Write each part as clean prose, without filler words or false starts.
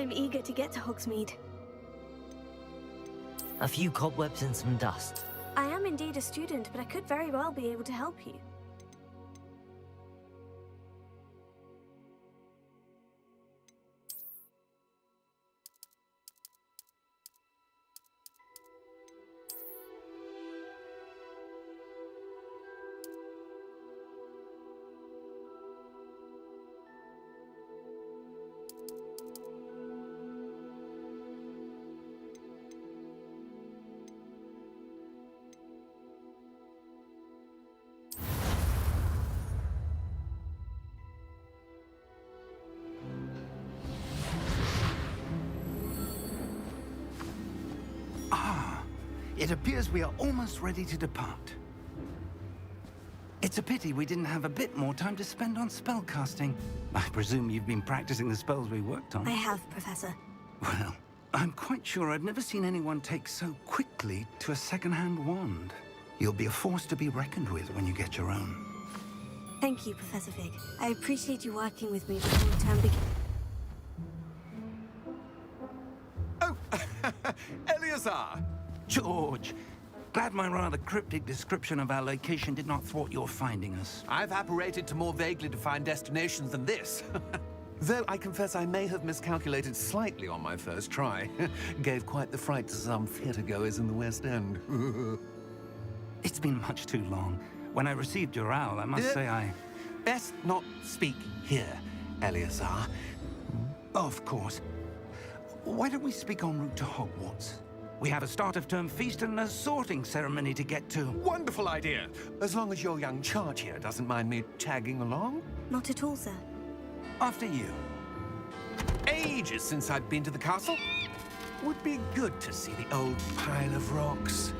I'm eager to get to Hogsmeade. A few cobwebs and some dust. I am indeed a student, but I could very well be able to help you. It appears we are almost ready to depart. It's a pity we didn't have a bit more time to spend on spellcasting. I presume you've been practicing the spells we worked on. I have, Professor. Well, I'm quite sure I've never seen anyone take so quickly to a second-hand wand. You'll be a force to be reckoned with when you get your own. Thank you, Professor Fig. I appreciate you working with me before the term begins. Oh, Eleazar! George, glad my rather cryptic description of our location did not thwart your finding us. I've apparated to more vaguely defined destinations than this. Though I confess I may have miscalculated slightly on my first try. Gave quite the fright to some theatre-goers in the West End. It's been much too long. When I received your owl, I must say I... Best not speak here, Eleazar. Of course. Why don't we speak en route to Hogwarts? We have a start-of-term feast and a sorting ceremony to get to. Wonderful idea! As long as your young charge here doesn't mind me tagging along. Not at all, sir. After you. Ages since I've been to the castle. Would be good to see the old pile of rocks.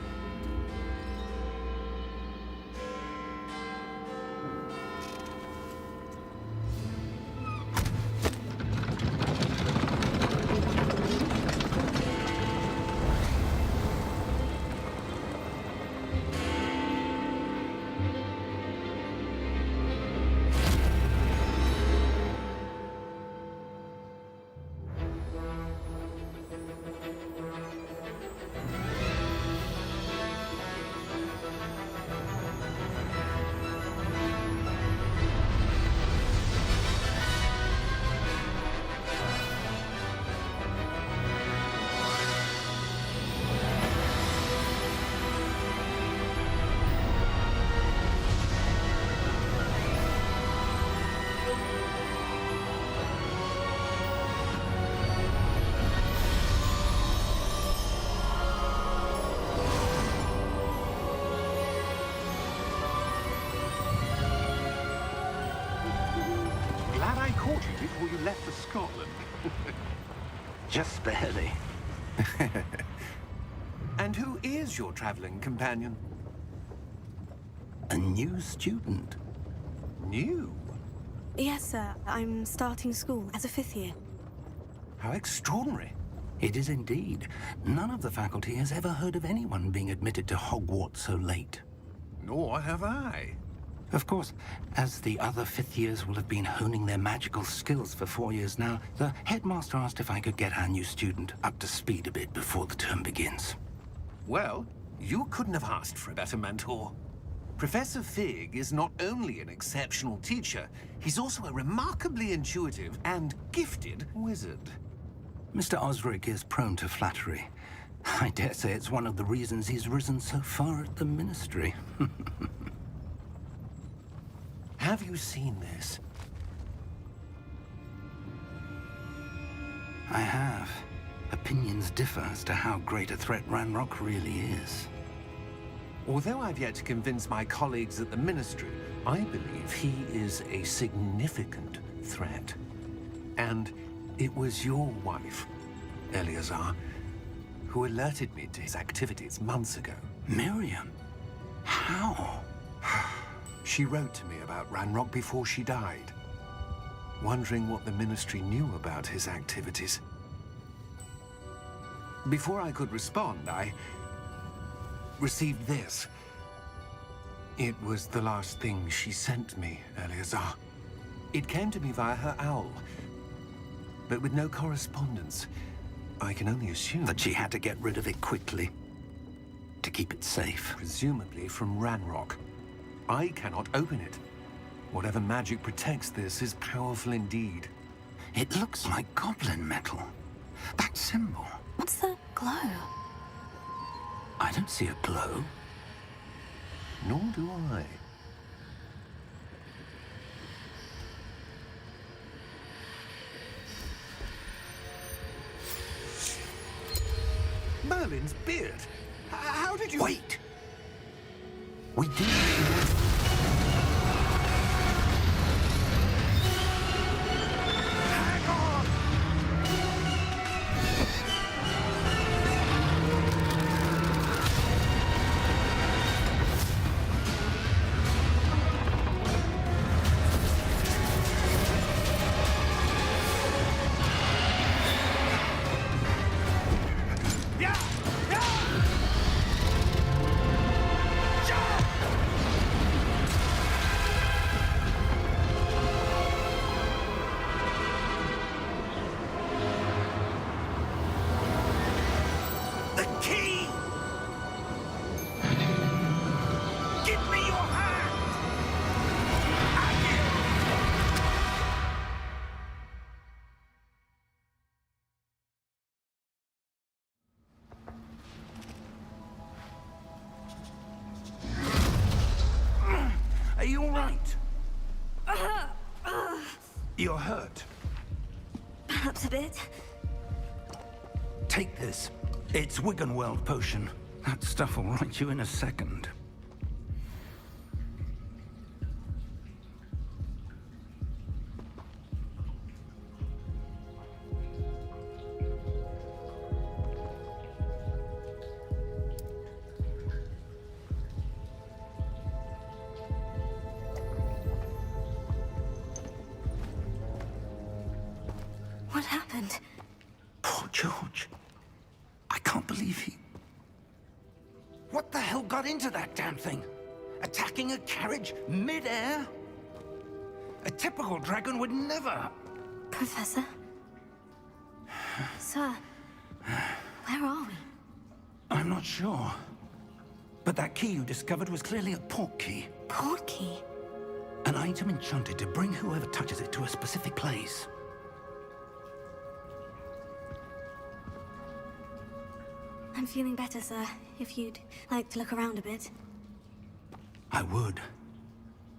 Before you left for Scotland. Just barely. And who is your traveling companion? A new student. New? Yes, sir. I'm starting school as a 5th year. How extraordinary. It is indeed. None of the faculty has ever heard of anyone being admitted to Hogwarts so late. Nor have I. Of course, as the other 5th years will have been honing their magical skills for 4 years now, the headmaster asked if I could get our new student up to speed a bit before the term begins. Well, you couldn't have asked for a better mentor. Professor Fig is not only an exceptional teacher, he's also a remarkably intuitive and gifted wizard. Mr. Osric is prone to flattery. I dare say it's one of the reasons he's risen so far at the Ministry. Have you seen this? I have. Opinions differ as to how great a threat Ranrock really is. Although I've yet to convince my colleagues at the Ministry, I believe he is a significant threat. And it was your wife, Eleazar, who alerted me to his activities months ago. Miriam? How? She wrote to me about Ranrock before she died, wondering what the Ministry knew about his activities. Before I could respond, I received this. It was the last thing she sent me, Eleazar. It came to me via her owl. but with no correspondence. I can only assume That she had to get rid of it quickly to keep it safe. presumably from Ranrock. I cannot open it. Whatever magic protects this is powerful indeed. It looks like goblin metal. That symbol. What's that glow? I don't see a glow. Nor do I. Merlin's beard. How did you... Wait! We do. Hang on! Yeah! Yeah! Jump! The key! Give me your hand! Are you all right? You're hurt. Perhaps a bit. Take this. It's Wiggenweld potion. That stuff will right you in a second. What happened? Poor George. I can't believe he... What the hell got into that damn thing? Attacking a carriage mid-air? A typical dragon would never... Professor? Sir, where are we? I'm not sure. But that key you discovered was clearly a port key. Port key? An item enchanted to bring whoever touches it to a specific place. I'm feeling better, sir. If you'd like to look around a bit. I would.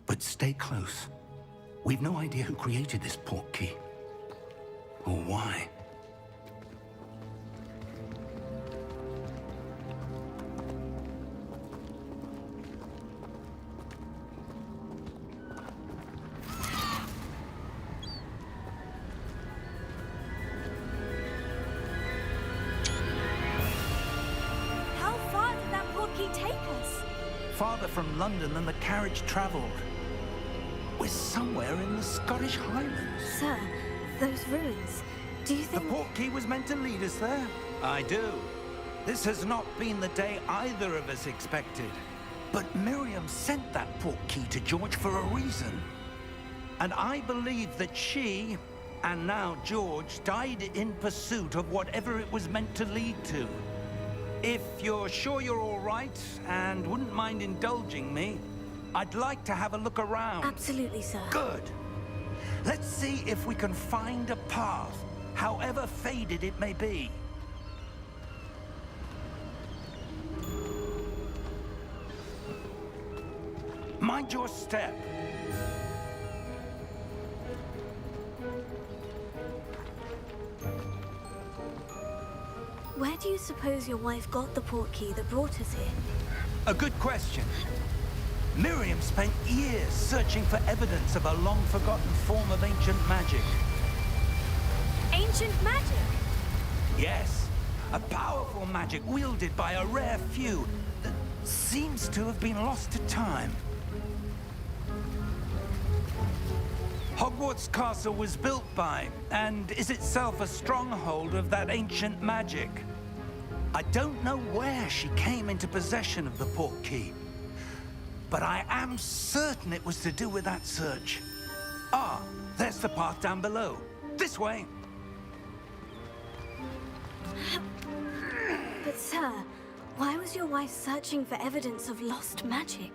But stay close. We've no idea who created this port key. Or why. How far did that port key take us? Farther from London than the carriage traveled. We're somewhere in the Scottish Highlands. Sir, those ruins. Do you The think... port key was meant to lead us there? I do. This has not been the day either of us expected. But Miriam sent that port key to George for a reason. And I believe that she, and now George, died in pursuit of whatever it was meant to lead to. If you're sure you're all right and wouldn't mind indulging me, I'd like to have a look around. Absolutely, sir. Good. Let's see if we can find a path, however faded it may be. Mind your step. Where do you suppose your wife got the port key that brought us here? A good question. Miriam spent years searching for evidence of a long-forgotten form of ancient magic. Ancient magic? Yes, a powerful magic wielded by a rare few that seems to have been lost to time. Hogwarts Castle was built by, and is itself a stronghold of that ancient magic. I don't know where she came into possession of the port key, but I am certain it was to do with that search. Ah, there's the path down below. This way. But sir, why was your wife searching for evidence of lost magic?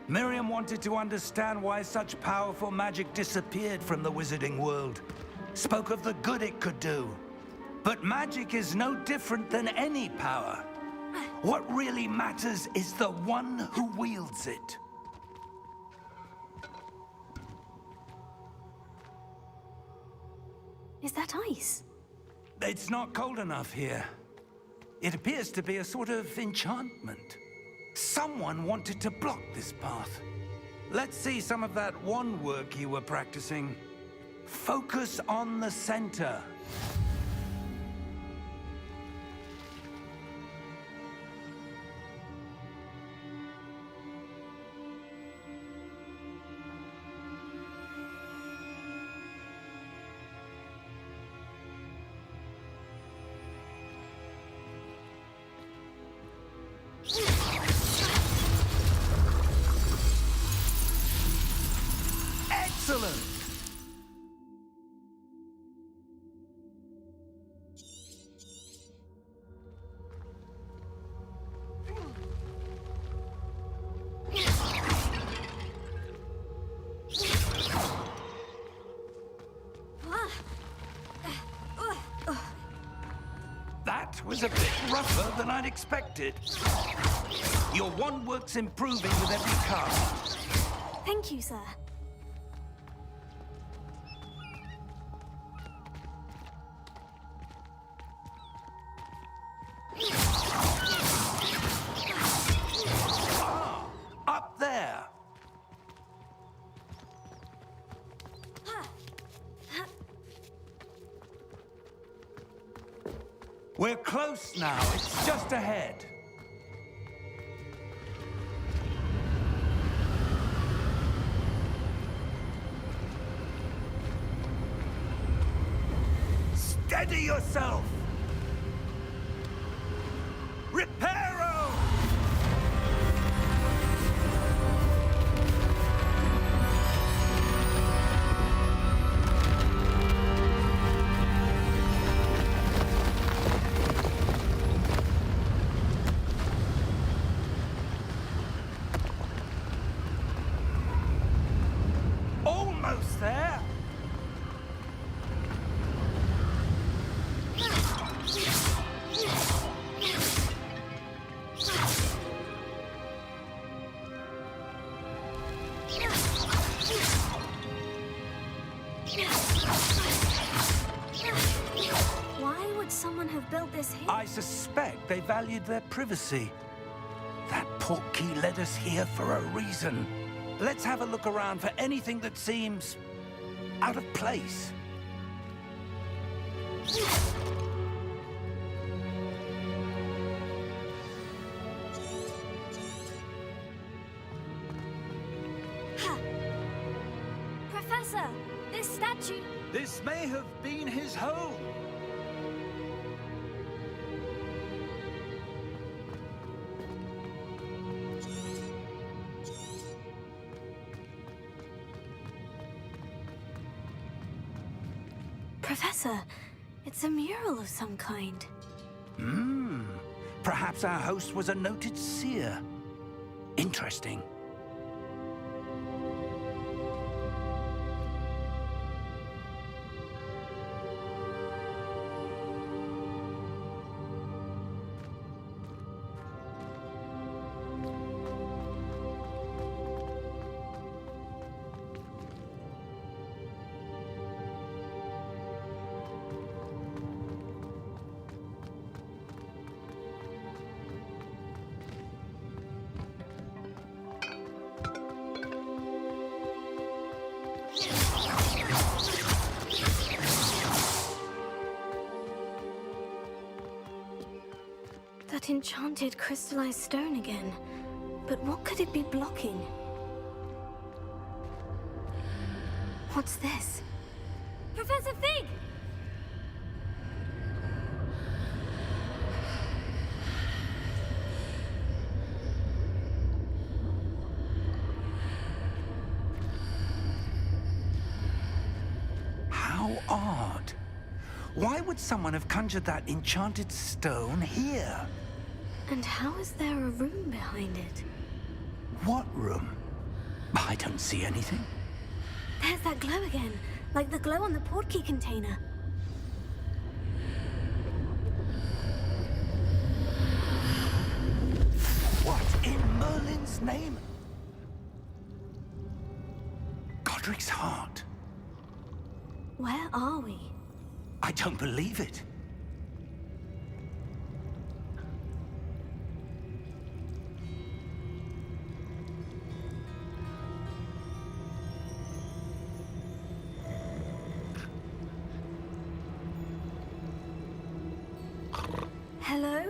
Miriam wanted to understand why such powerful magic disappeared from the wizarding world. Spoke of the good it could do. But magic is no different than any power. What really matters is the one who wields it. Is that ice? It's not cold enough here. It appears to be a sort of enchantment. Someone wanted to block this path. Let's see some of that wand work you were practicing. Focus on the center. Excellent! That was a bit rougher than I'd expected. Your wand work's improving with every cast. Thank you, sir. Up there! We're close now. It's just ahead. Steady yourself! Reparo! Almost there! Why would someone have built this here? I suspect they valued their privacy. That portkey led us here for a reason. Let's have a look around for anything that seems out of place. Professor, this statue... This may have been his home. Professor, it's a mural of some kind. Perhaps our host was a noted seer. Interesting. That enchanted crystallized stone again. But what could it be blocking? What's this? Professor Fig! How odd. Why would someone have conjured that enchanted stone here? And how is there a room behind it? What room? I don't see anything. There's that glow again, like the glow on the portkey container. What in Merlin's name? Godric's heart. Where are we? I don't believe it. Hello?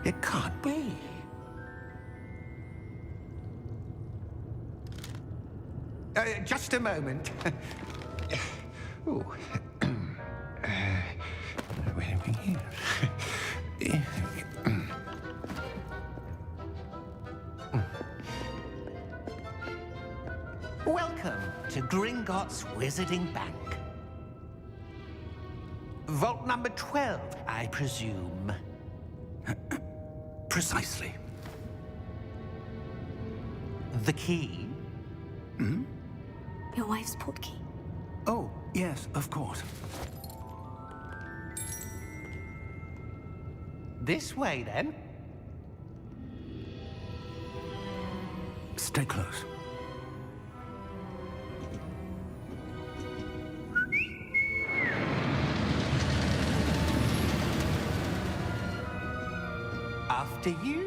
It can't be. Just a moment. Ooh. Where are we here? Welcome to Gringotts Wizarding Bank. Vault number 12, I presume. Precisely. The key? Your wife's portkey. Oh, yes, of course. This way, then. Stay close. After you.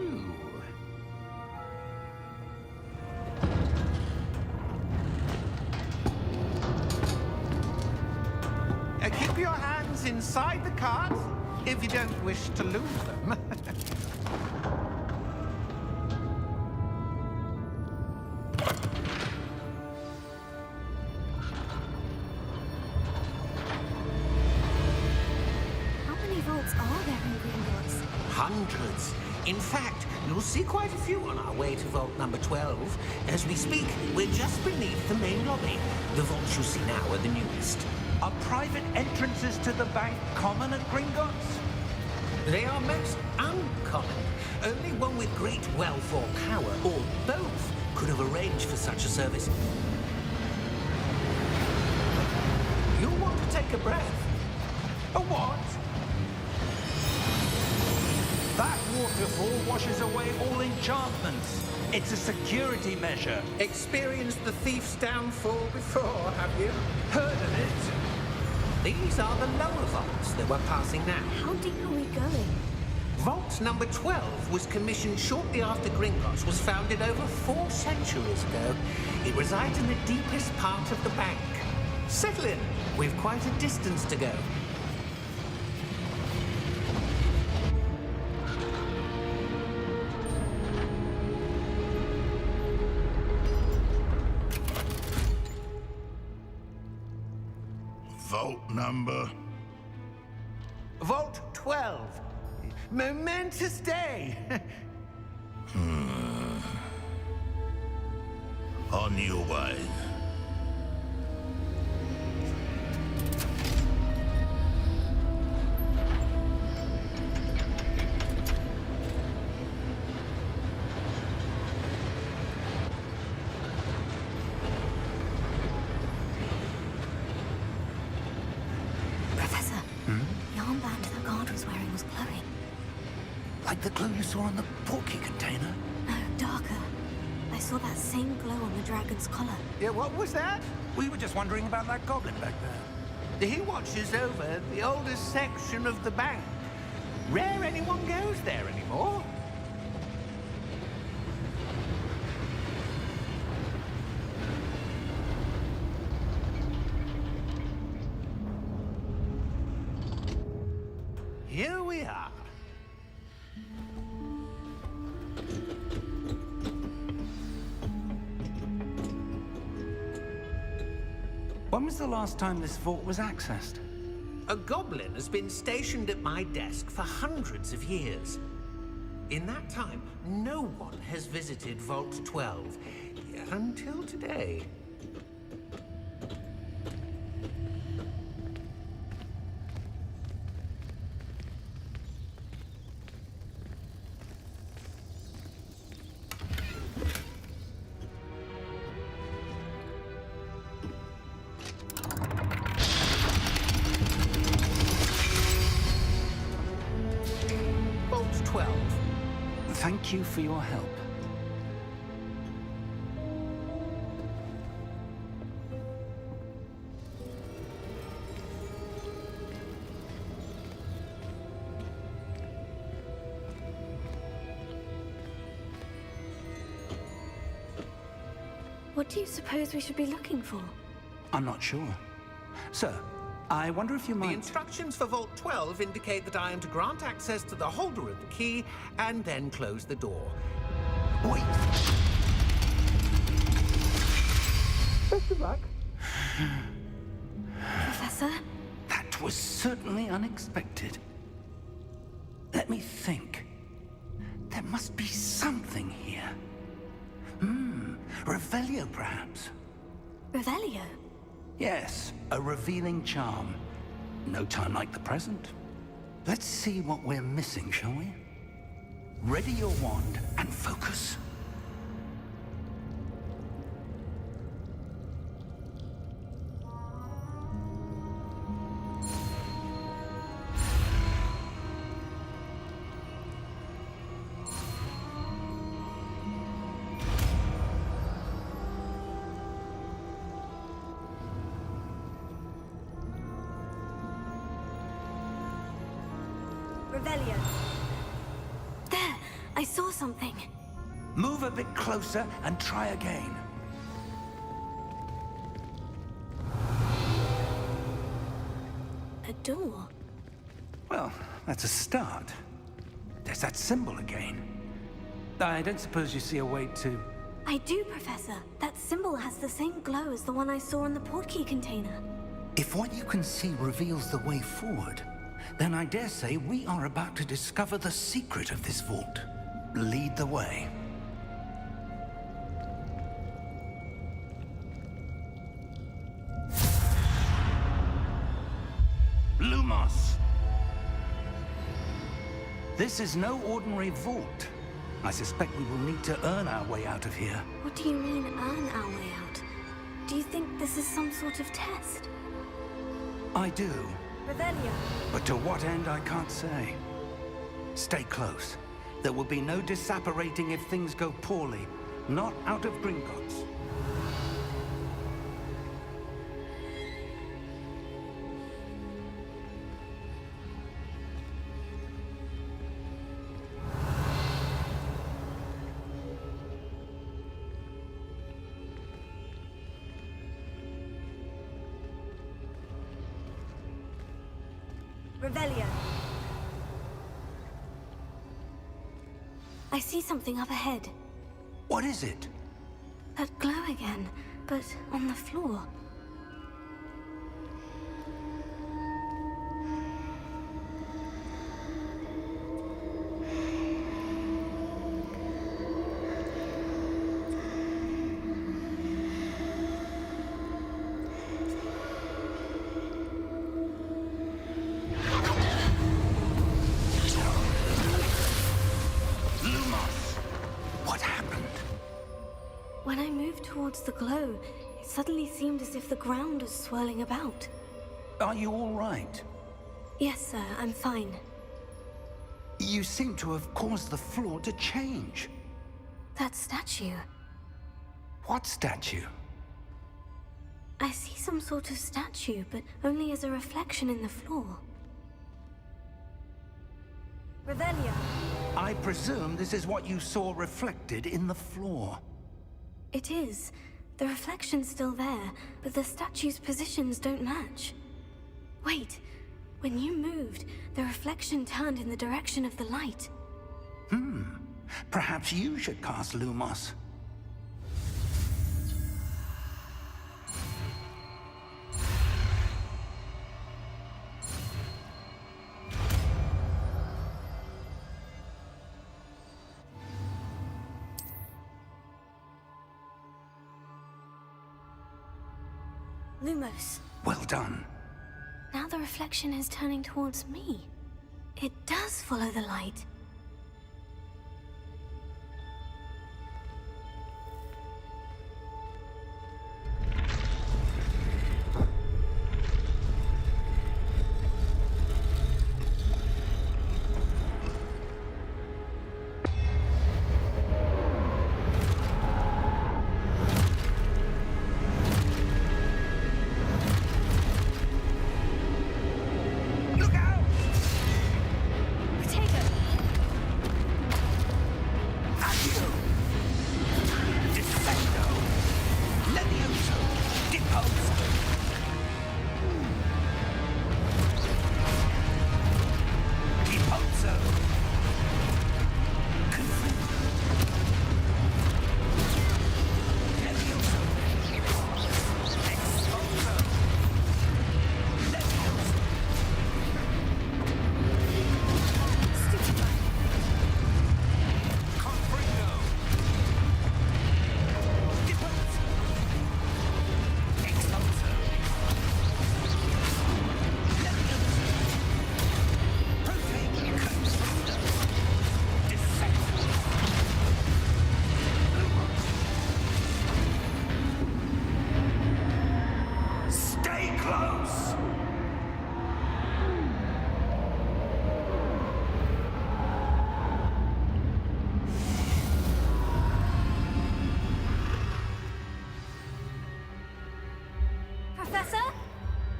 Keep your hands inside the cart if you don't wish to lose them. How many vaults are there in Gringotts? Hundreds. In fact, you'll see quite a few on our way to vault number 12. As we speak, we're just beneath the main lobby. The vaults you see now are the newest. Are private entrances to the bank common at Gringotts? They are most uncommon. Only one with great wealth or power, or both, could have arranged for such a service. You'll want to take a breath. A what? That waterfall washes away all enchantments. It's a security measure. Experienced the thief's downfall before, have you? Heard of it? These are the lower vaults that we're passing now. How deep are we going? Vault number 12 was commissioned shortly after Gringotts was founded over 4 centuries ago. It resides in the deepest part of the bank. Settle in. We've quite a distance to go. Vault number? Vault 12. Momentous day. On your way. Professor, the armband the guard was wearing was glowing. Like the glow you saw on the portkey container? No, darker. I saw that same glow on the dragon's collar. Yeah, what was that? We were just wondering about that goblin back there. He watches over the oldest section of the bank. Rare anyone goes there anymore. Here we are. When was the last time this vault was accessed? A goblin has been stationed at my desk for hundreds of years. In that time, no one has visited Vault 12 until today. Vault 12. Thank you for your help. What do you suppose we should be looking for? I'm not sure. Sir, I wonder if you The might... instructions for Vault 12 indicate that I am to grant access to the holder of the key and then close the door. Wait! Best of luck. Professor? That was certainly unexpected. Let me think. There must be something here. Revelio, perhaps? Revelio? Yes, a revealing charm. No time like the present. Let's see what we're missing, shall we? Ready your wand and focus. Revelio. There! I saw something. Move a bit closer and try again. A door. Well, that's a start. There's that symbol again. I don't suppose you see a way to... I do, Professor. That symbol has the same glow as the one I saw in the portkey container. If what you can see reveals the way forward, then I dare say we are about to discover the secret of this vault. Lead the way. Lumos! This is no ordinary vault. I suspect we will need to earn our way out of here. What do you mean, earn our way out? Do you think this is some sort of test? I do, Revelio. but to what end I can't say. Stay close. There will be no disapparating if things go poorly. Not out of Gringotts. Revelio. I see something up ahead. What is it? That glow again, but on the floor. What happened? When I moved towards the glow, it suddenly seemed as if the ground was swirling about. Are you all right? Yes, sir, I'm fine. You seem to have caused the floor to change. That statue. What statue? I see some sort of statue, but only as a reflection in the floor. Revelio. I presume this is what you saw reflected in the floor. It is. The reflection's still there, but the statue's positions don't match. Wait. When you moved, the reflection turned in the direction of the light. Perhaps you should cast Lumos. Lumos. Well done. Now the reflection is turning towards me. It does follow the light.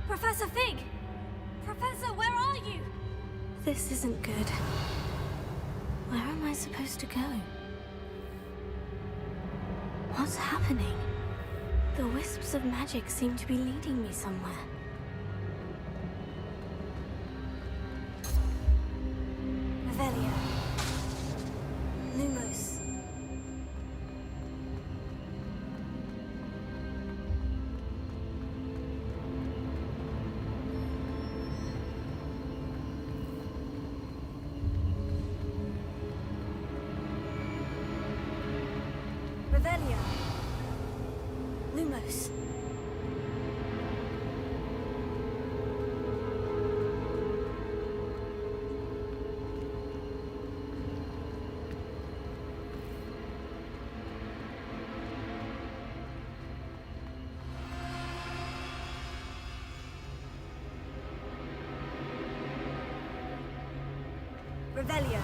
Professor Fig! Professor, where are you? This isn't good. Where am I supposed to go? What's happening? The wisps of magic seem to be leading me somewhere. Revelio. Lumos. Revelio. Lumos. Revelio.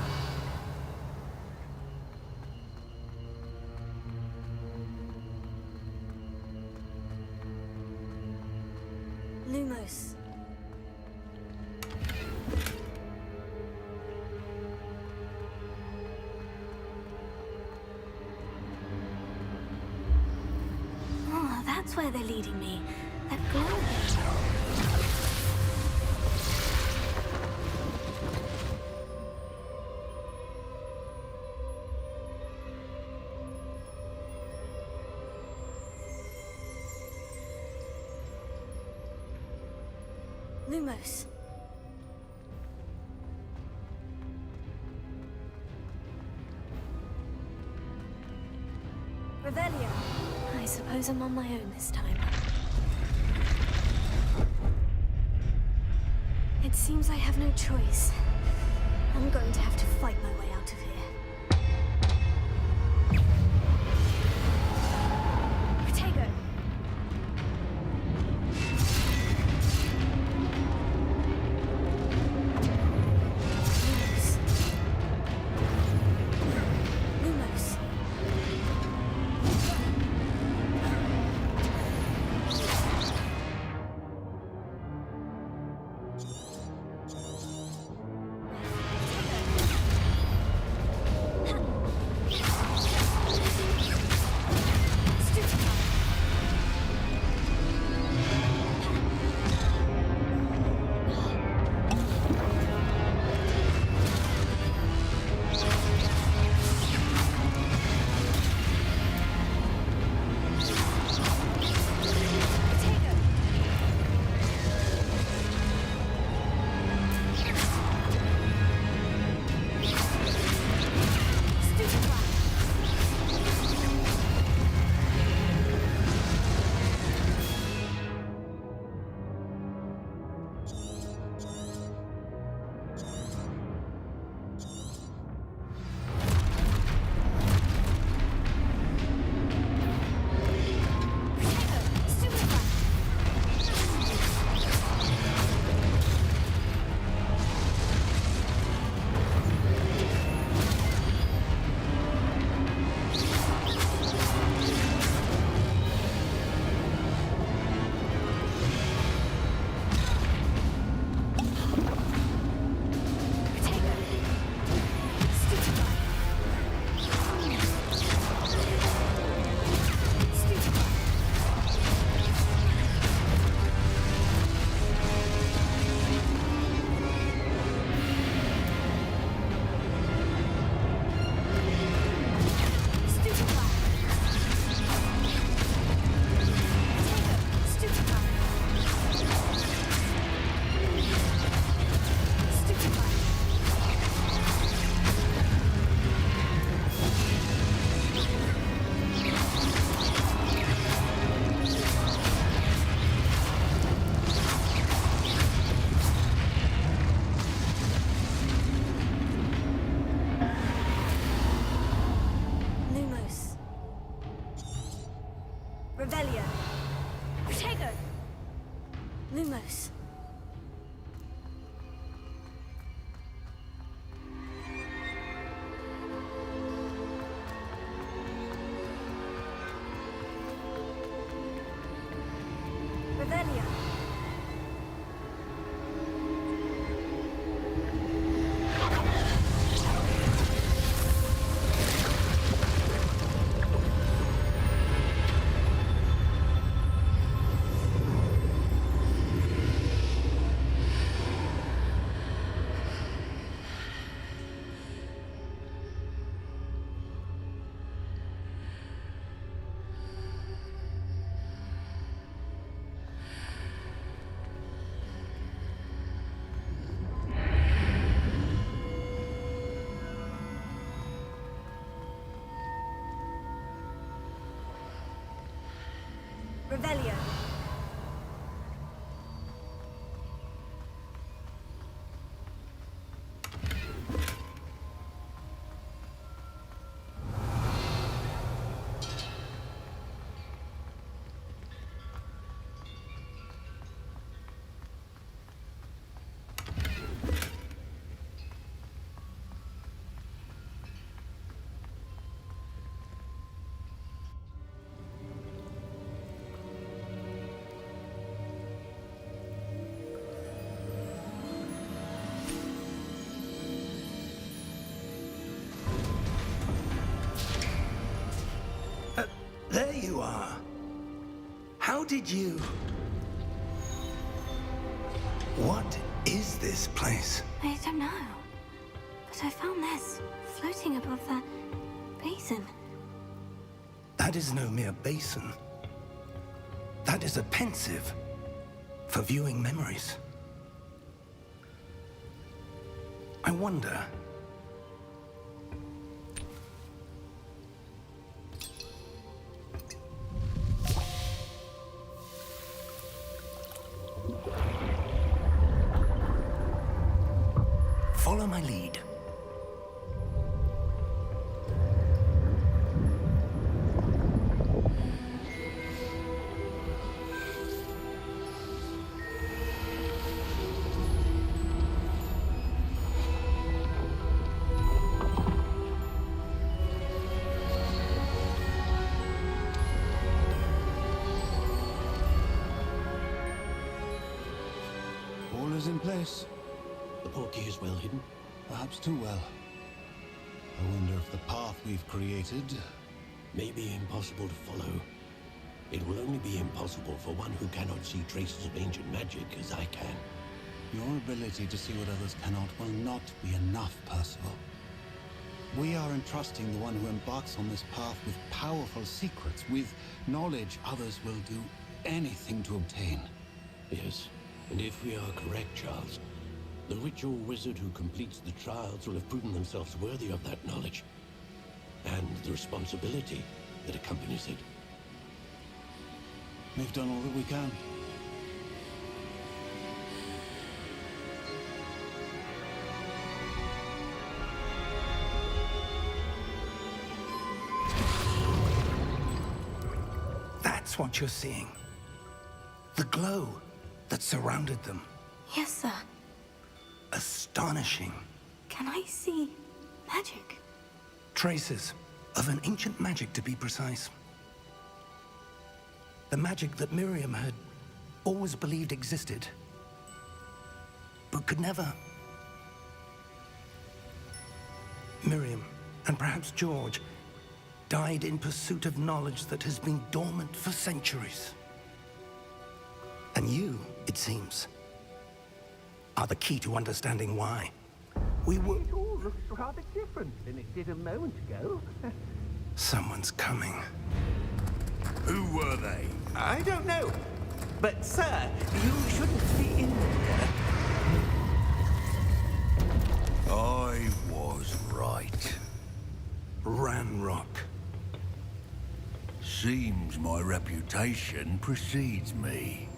Lumos. Oh, that's where they're leading me. That glow. Lumos. Revelio. I suppose I'm on my own this time. It seems I have no choice. I'm going to have to fight my way out of here. Protego. close. Revelia. Revelio. There you are. How did you... What is this place? I don't know. But I found this floating above that basin. That is no mere basin. That is a pensive for viewing memories. I wonder... Follow my lead. All is in place. The portkey is well hidden. Perhaps too well. I wonder if the path we've created... May be impossible to follow. It will only be impossible for one who cannot see traces of ancient magic as I can. Your ability to see what others cannot will not be enough, Percival. We are entrusting the one who embarks on this path with powerful secrets, with knowledge others will do anything to obtain. Yes, and if we are correct, Charles, the ritual wizard who completes the trials will have proven themselves worthy of that knowledge, and the responsibility that accompanies it. We've done all that we can. That's what you're seeing. The glow that surrounded them. Yes, sir. Astonishing. Can I see magic? Traces of an ancient magic, to be precise. The magic that Miriam had always believed existed, but could never. Miriam, and perhaps George, died in pursuit of knowledge that has been dormant for centuries. And you, it seems, are the key to understanding why. We were... It all looks rather different than it did a moment ago. Someone's coming. Who were they? I don't know. But, sir, you shouldn't be in there. I was right. Ranrock. Seems my reputation precedes me.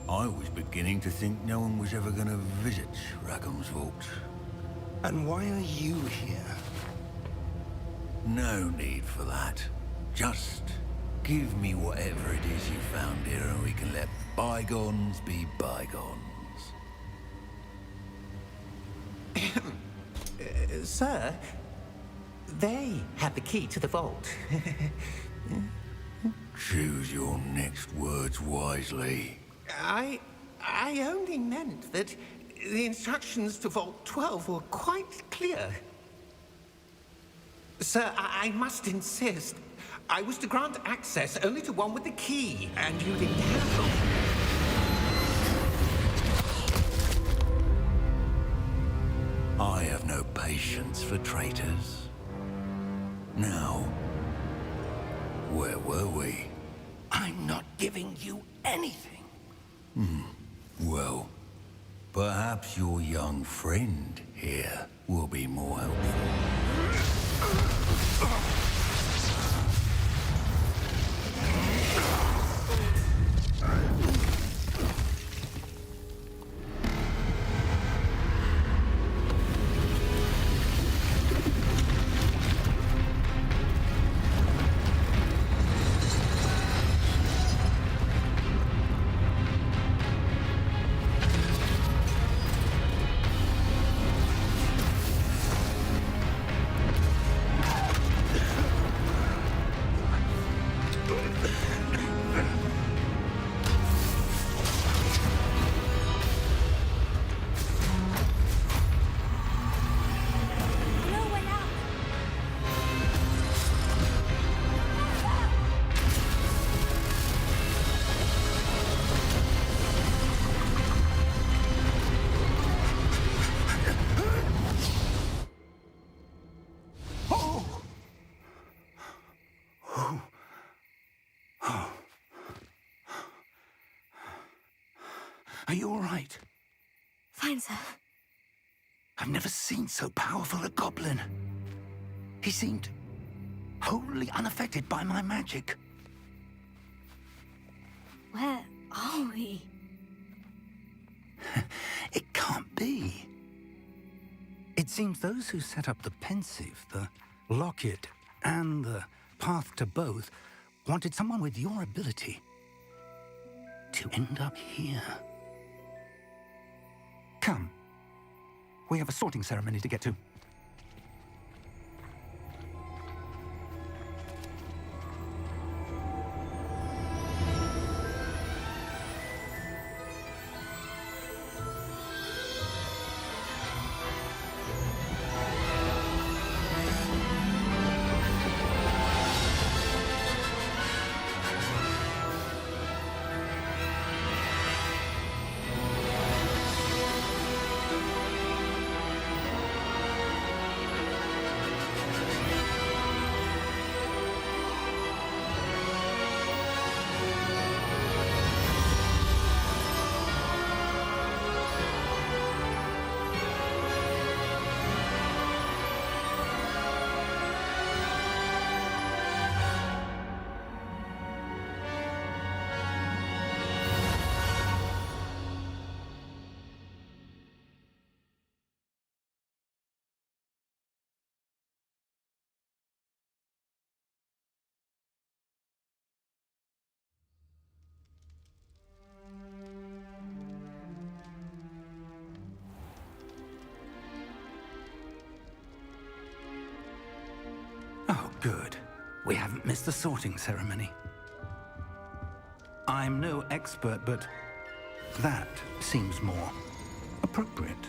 I was beginning to think no one was ever going to visit Rackham's vault. And why are you here? No need for that. Just Give me whatever it is you found here and we can let bygones be bygones. Sir, they had the key to the vault. Choose your next words wisely. I only meant that the instructions to Vault 12 were quite clear. Sir, I must insist. I was to grant access only to one with the key, and you didn't have them. I have no patience for traitors. Now, where were we? I'm not giving you anything. Well, perhaps your young friend here will be more helpful. Are you all right? Fine, sir. I've never seen so powerful a goblin. He seemed wholly unaffected by my magic. Where are we? It can't be. It seems those who set up the pensive, the locket, and the path to both wanted someone with your ability to end up here. Come. We have a sorting ceremony to get to. Oh, good. We haven't missed the sorting ceremony. I'm no expert, but that seems more appropriate.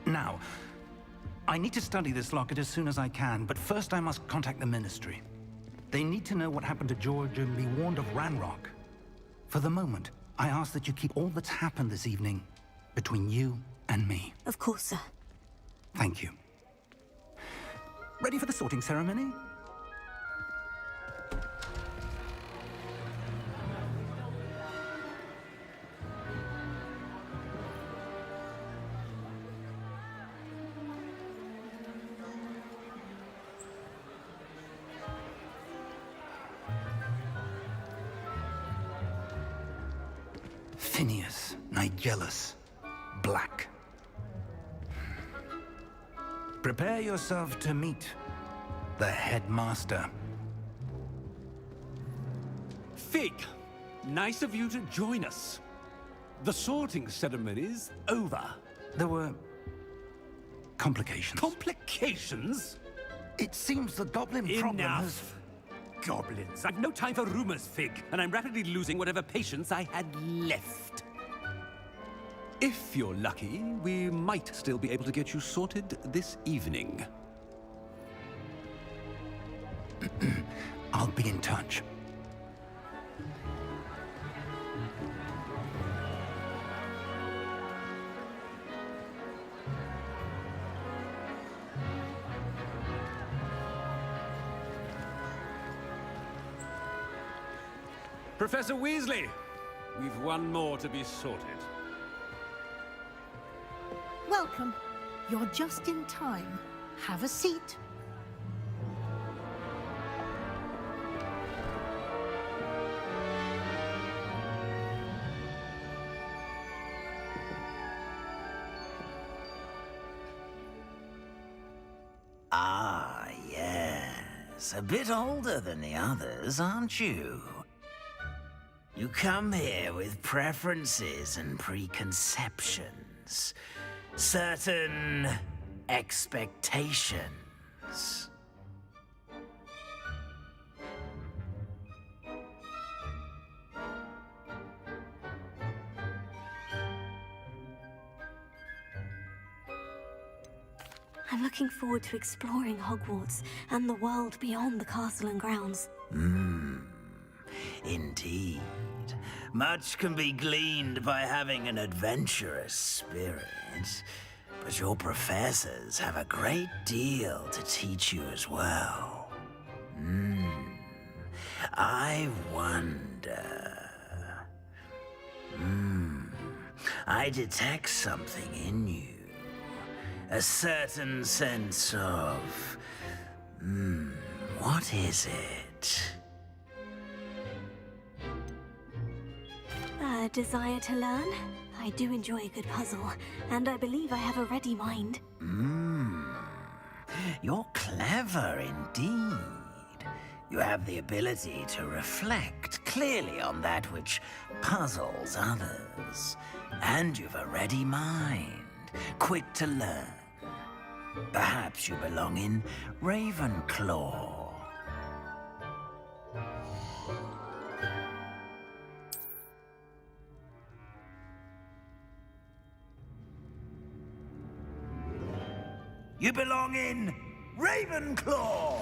Now, I need to study this locket as soon as I can, but first I must contact the Ministry. They need to know what happened to George and be warned of Ranrock. For the moment, I ask that you keep all that's happened this evening between you and me. Of course, sir. Thank you. Ready for the sorting ceremony? Phineas Nigellus Black. Prepare yourself to meet the headmaster. Fig, nice of you to join us. The sorting ceremony's over. There were complications. Complications? It seems the goblin problem has... Enough! Goblins. I've no time for rumors, Fig, and I'm rapidly losing whatever patience I had left. If you're lucky, we might still be able to get you sorted this evening. I'll be in touch. Professor Weasley, we've one more to be sorted. Welcome. You're just in time. Have a seat. Ah, yes. A bit older than the others, aren't you? You come here with preferences and preconceptions. Certain expectations. I'm looking forward to exploring Hogwarts and the world beyond the castle and grounds. Indeed. Much can be gleaned by having an adventurous spirit, but your professors have a great deal to teach you as well. I wonder... I detect something in you. A certain sense of... what is it? A desire to learn? I do enjoy a good puzzle, and I believe I have a ready mind. You're clever indeed. You have the ability to reflect clearly on that which puzzles others. And you've a ready mind, quick to learn. Perhaps you belong in Ravenclaw. You belong in Ravenclaw!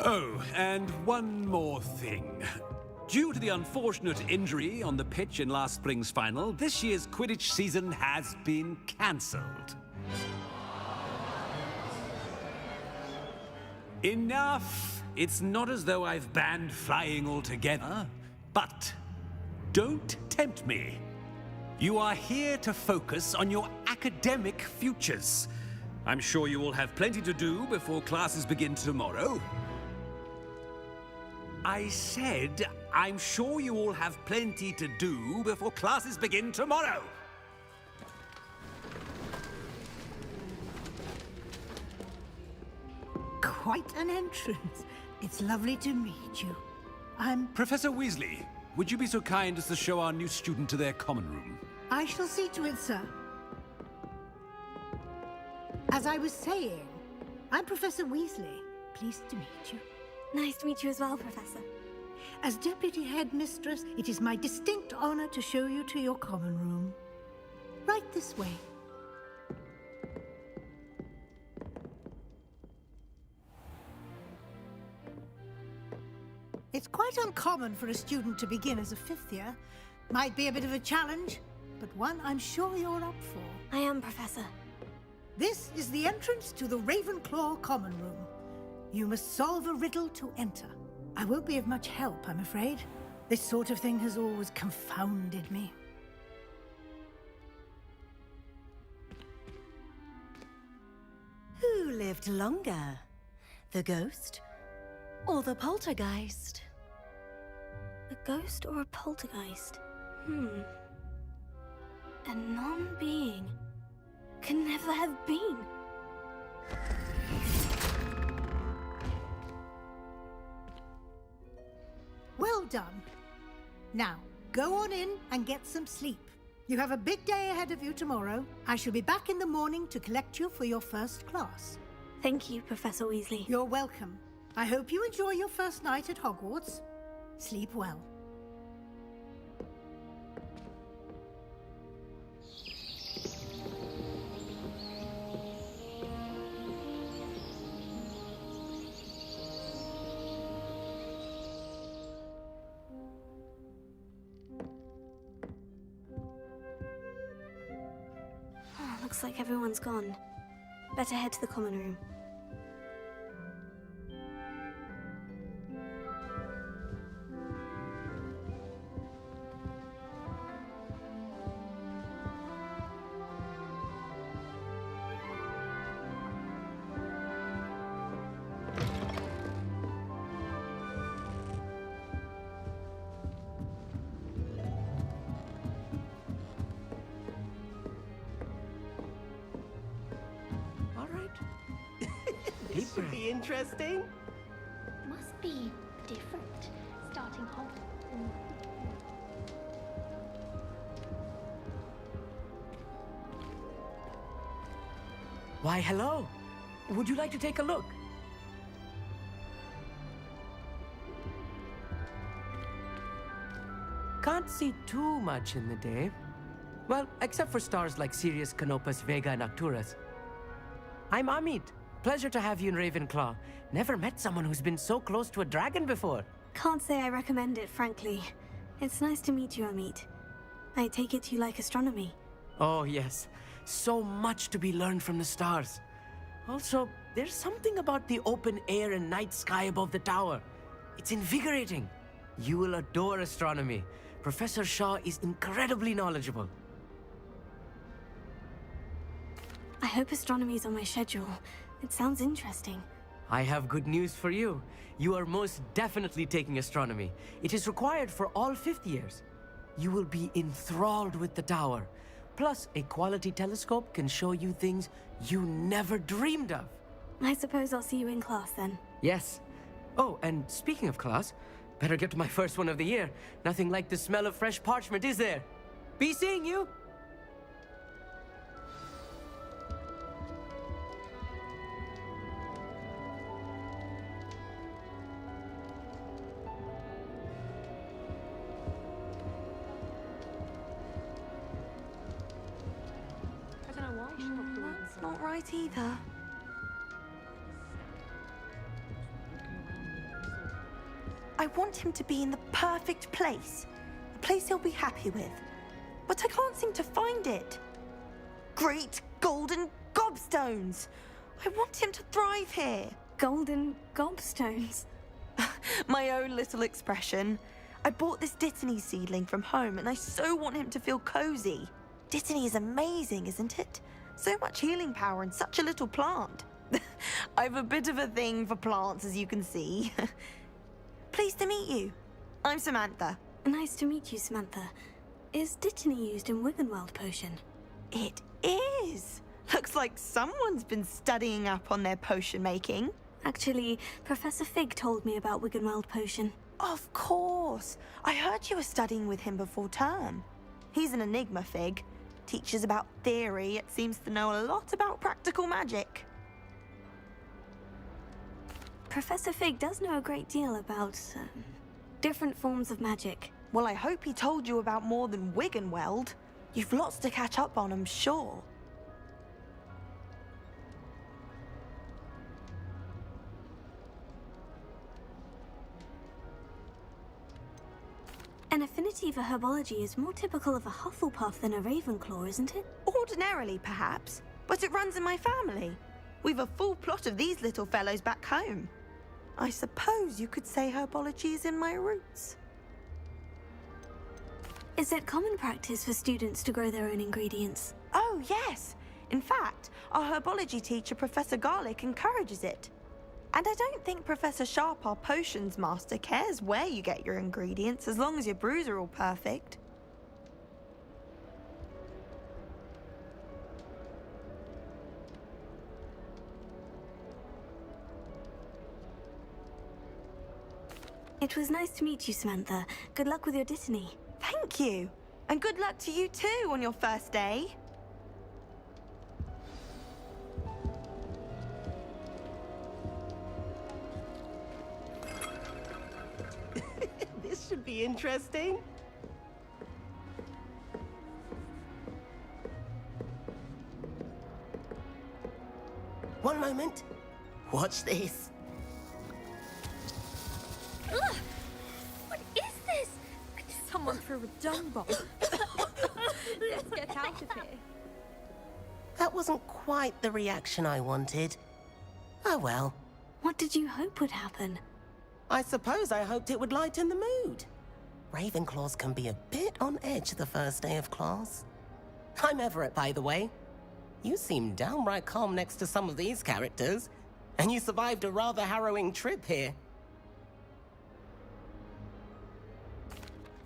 Oh, and one more thing. Due to the unfortunate injury on the pitch in last spring's final, this year's Quidditch season has been cancelled. Enough! It's not as though I've banned flying altogether, but don't tempt me. You are here to focus on your academic futures. I'm sure you will have plenty to do before classes begin tomorrow. I said, I'm sure you all have plenty to do before classes begin tomorrow. Quite an entrance. It's lovely to meet you. Professor Weasley, would you be so kind as to show our new student to their common room? I shall see to it, sir. As I was saying, I'm Professor Weasley. Pleased to meet you. Nice to meet you as well, Professor. As Deputy Headmistress, it is my distinct honor to show you to your common room. Right this way. It's quite uncommon for a student to begin as a fifth year. Might be a bit of a challenge, but one I'm sure you're up for. I am, Professor. This is the entrance to the Ravenclaw common room. You must solve a riddle to enter. I won't be of much help, I'm afraid. This sort of thing has always confounded me. Who lived longer? The ghost? Or the poltergeist? A ghost or a poltergeist? A non-being can never have been. Well done. Now, go on in and get some sleep. You have a big day ahead of you tomorrow. I shall be back in the morning to collect you for your first class. Thank you, Professor Weasley. You're welcome. I hope you enjoy your first night at Hogwarts. Sleep well. Looks like everyone's gone. Better head to the common room. This should be interesting. Must be different, starting off. Why, hello. Would you like to take a look? Can't see too much in the day. Well, except for stars like Sirius, Canopus, Vega, and Arcturus. I'm Amit. Pleasure to have you in Ravenclaw. Never met someone who's been so close to a dragon before. Can't say I recommend it, frankly. It's nice to meet you, Amit. I take it you like astronomy. Oh, yes. So much to be learned from the stars. Also, there's something about the open air and night sky above the tower. It's invigorating. You will adore astronomy. Professor Shaw is incredibly knowledgeable. I hope astronomy's on my schedule. It sounds interesting. I have good news for you. You are most definitely taking astronomy. It is required for all 5th years. You will be enthralled with the tower. Plus, a quality telescope can show you things you never dreamed of. I suppose I'll see you in class then. Yes. Oh, and speaking of class, better get to my first one of the year. Nothing like the smell of fresh parchment, is there? Be seeing you! That's not right either. I want him to be in the perfect place. A place he'll be happy with. But I can't seem to find it. Great golden gobstones! I want him to thrive here. Golden gobstones? My own little expression. I bought this Dittany seedling from home and I so want him to feel cozy. Dittany is amazing, isn't it? So much healing power in such a little plant. I've a bit of a thing for plants, as you can see. Pleased to meet you. I'm Samantha. Nice to meet you, Samantha. Is Dittany used in Wiggenweld potion? It is. Looks like someone's been studying up on their potion making. Actually, Professor Fig told me about Wiggenweld potion. Of course. I heard you were studying with him before term. He's an enigma, Fig. Teaches about theory, it seems to know a lot about practical magic. Professor Fig does know a great deal about different forms of magic. Well, I hope he told you about more than Wiggenweld. You've lots to catch up on, I'm sure. An affinity for herbology is more typical of a Hufflepuff than a Ravenclaw, isn't it? Ordinarily, perhaps, but it runs in my family. We've a full plot of these little fellows back home. I suppose you could say herbology is in my roots. Is it common practice for students to grow their own ingredients? Oh, yes. In fact, our herbology teacher, Professor Garlick, encourages it. And I don't think Professor Sharp, our potions master, cares where you get your ingredients as long as your brews are all perfect. It was nice to meet you, Samantha. Good luck with your Dittany. Thank you. And good luck to you too on your first day. This should be interesting. One moment. Watch this. Ugh! What is this? Someone threw a dung bomb. Let's get out of here. That wasn't quite the reaction I wanted. Oh well. What did you hope would happen? I suppose I hoped it would lighten the mood. Ravenclaws can be a bit on edge the first day of class. I'm Everett, by the way. You seem downright calm next to some of these characters, and you survived a rather harrowing trip here.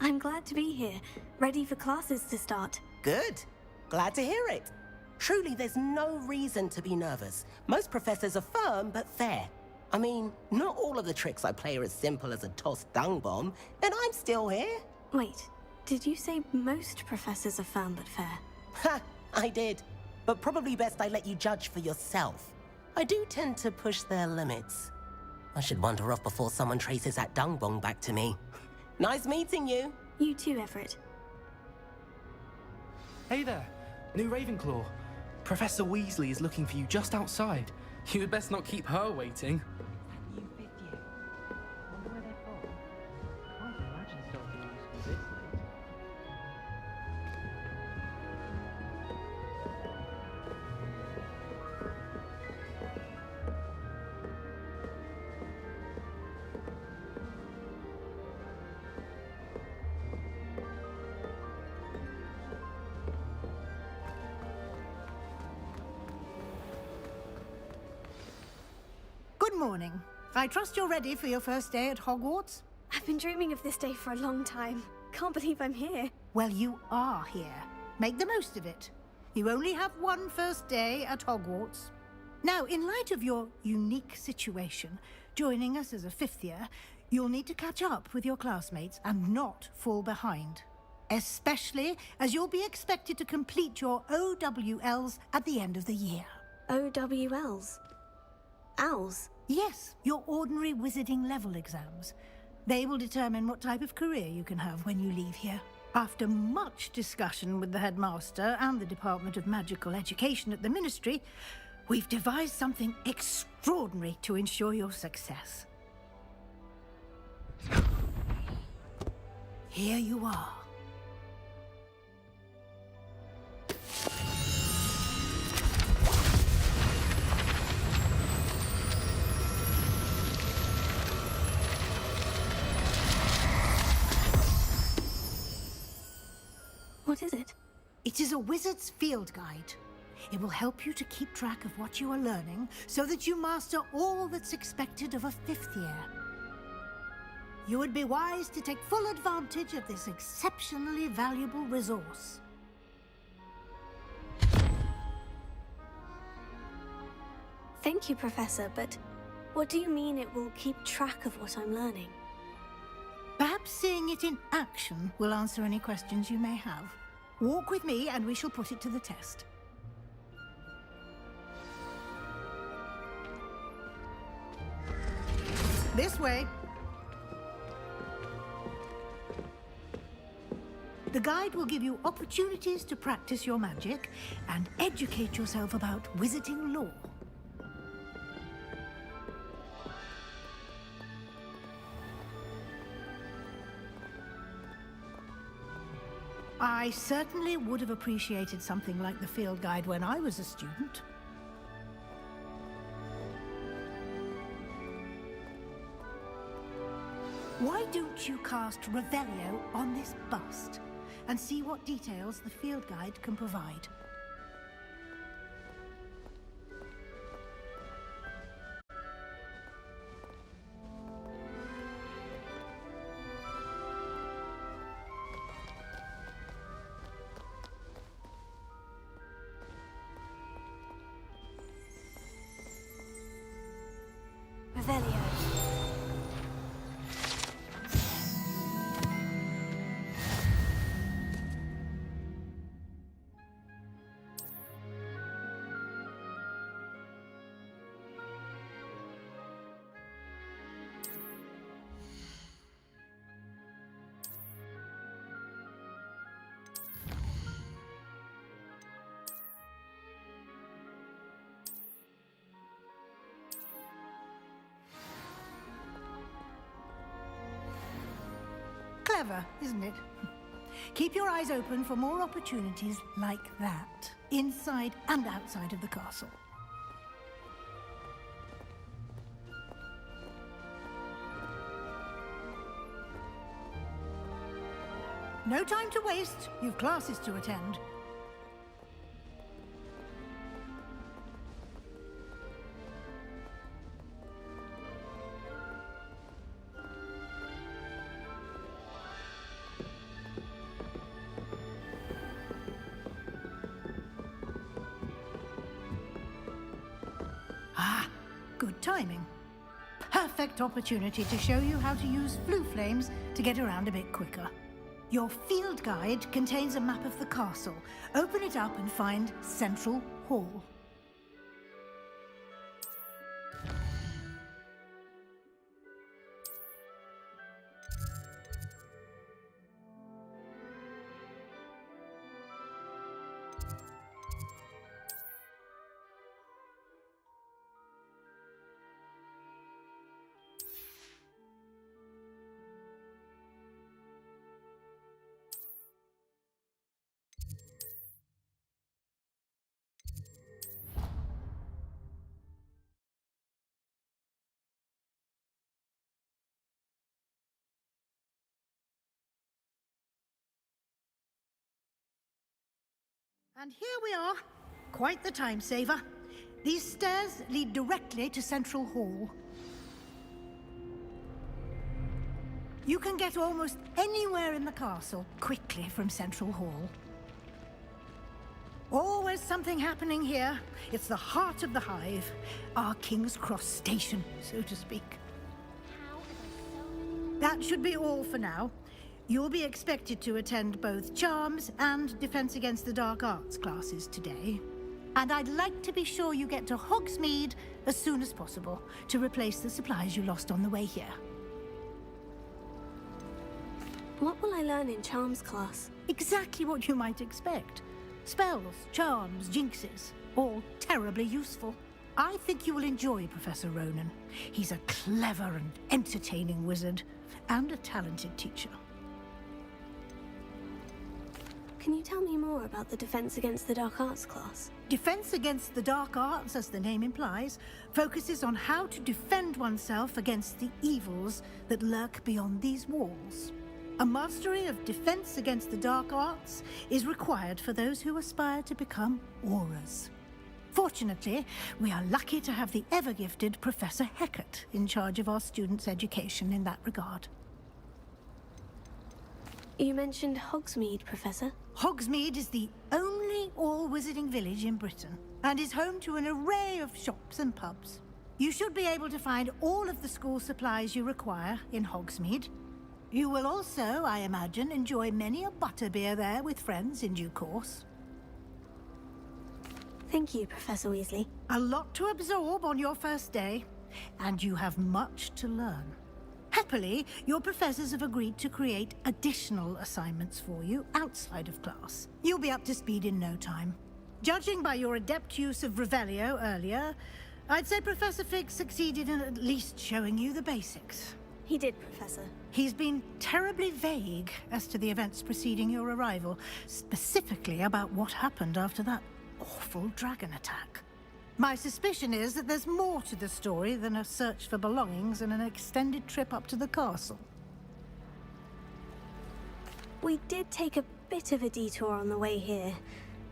I'm glad to be here, ready for classes to start. Good. Glad to hear it. Truly, there's no reason to be nervous. Most professors are firm but fair. I mean, not all of the tricks I play are as simple as a tossed dung bomb, and I'm still here. Wait, did you say most professors are firm but fair? Ha! I did. But probably best I let you judge for yourself. I do tend to push their limits. I should wander off before someone traces that dung bomb back to me. Nice meeting you. You too, Everett. Hey there, new Ravenclaw. Professor Weasley is looking for you just outside. You had best not keep her waiting. Good morning. I trust you're ready for your first day at Hogwarts? I've been dreaming of this day for a long time. Can't believe I'm here. Well, you are here. Make the most of it. You only have one first day at Hogwarts. Now, in light of your unique situation, joining us as a fifth year, you'll need to catch up with your classmates and not fall behind. Especially as you'll be expected to complete your OWLs at the end of the year. OWLs? Owls? Yes, your ordinary wizarding level exams. They will determine what type of career you can have when you leave here. After much discussion with the headmaster and the Department of Magical Education at the Ministry, we've devised something extraordinary to ensure your success. Here you are. What is it? It is a wizard's field guide. It will help you to keep track of what you are learning so that you master all that's expected of a fifth year. You would be wise to take full advantage of this exceptionally valuable resource. Thank you, Professor, but what do you mean it will keep track of what I'm learning? Perhaps seeing it in action will answer any questions you may have. Walk with me and we shall put it to the test. This way. The guide will give you opportunities to practice your magic and educate yourself about wizarding lore. I certainly would have appreciated something like the field guide when I was a student. Why don't you cast Revelio on this bust and see what details the field guide can provide? Revelio. Clever, isn't it? Keep your eyes open for more opportunities like that, inside and outside of the castle. No time to waste. You've classes to attend. Ah, good timing. Perfect opportunity to show you how to use flue flames to get around a bit quicker. Your field guide contains a map of the castle. Open it up and find Central Hall. And here we are. Quite the time saver. These stairs lead directly to Central Hall. You can get almost anywhere in the castle quickly from Central Hall. Always something happening here. It's the heart of the hive. Our King's Cross station, so to speak. That should be all for now. You'll be expected to attend both Charms and Defense Against the Dark Arts classes today. And I'd like to be sure you get to Hogsmeade as soon as possible to replace the supplies you lost on the way here. What will I learn in Charms class? Exactly what you might expect. Spells, charms, jinxes, all terribly useful. I think you will enjoy Professor Ronan. He's a clever and entertaining wizard, and a talented teacher. Can you tell me more about the Defense Against the Dark Arts class? Defense Against the Dark Arts, as the name implies, focuses on how to defend oneself against the evils that lurk beyond these walls. A mastery of Defense Against the Dark Arts is required for those who aspire to become Aurors. Fortunately, we are lucky to have the ever-gifted Professor Hecat in charge of our students' education in that regard. You mentioned Hogsmeade, Professor. Hogsmeade is the only all-wizarding village in Britain, and is home to an array of shops and pubs. You should be able to find all of the school supplies you require in Hogsmeade. You will also, I imagine, enjoy many a butterbeer there with friends in due course. Thank you, Professor Weasley. A lot to absorb on your first day, and you have much to learn. Happily, your professors have agreed to create additional assignments for you outside of class. You'll be up to speed in no time. Judging by your adept use of Revelio earlier, I'd say Professor Fig succeeded in at least showing you the basics. He did, Professor. He's been terribly vague as to the events preceding your arrival, specifically about what happened after that awful dragon attack. My suspicion is that there's more to the story than a search for belongings and an extended trip up to the castle. We did take a bit of a detour on the way here.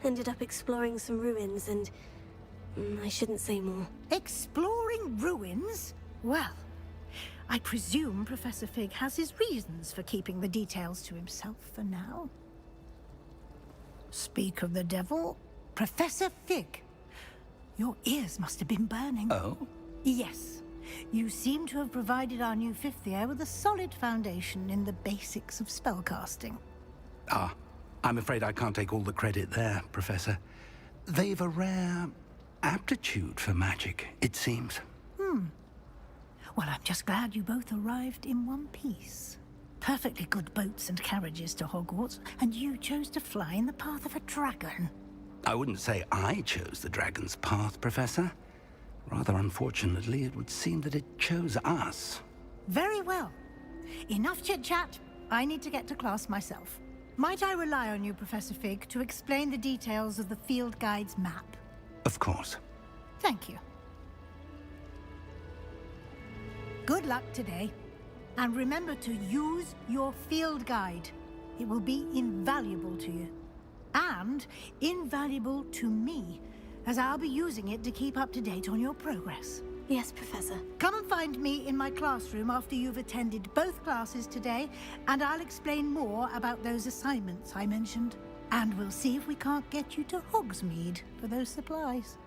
Ended up exploring some ruins and... I shouldn't say more. Exploring ruins? Well, I presume Professor Fig has his reasons for keeping the details to himself for now. Speak of the devil, Professor Fig. Your ears must have been burning. Oh? Yes. You seem to have provided our new fifth year with a solid foundation in the basics of spellcasting. Ah, I'm afraid I can't take all the credit there, Professor. They've a rare aptitude for magic, it seems. Well, I'm just glad you both arrived in one piece. Perfectly good boats and carriages to Hogwarts, and you chose to fly in the path of a dragon. I wouldn't say I chose the dragon's path, Professor. Rather unfortunately, it would seem that it chose us. Very well. Enough chit-chat. I need to get to class myself. Might I rely on you, Professor Fig, to explain the details of the field guide's map? Of course. Thank you. Good luck today. And remember to use your field guide. It will be invaluable to you. And invaluable to me, as I'll be using it to keep up to date on your progress. Yes, Professor. Come and find me in my classroom after you've attended both classes today, and I'll explain more about those assignments I mentioned. And we'll see if we can't get you to Hogsmeade for those supplies.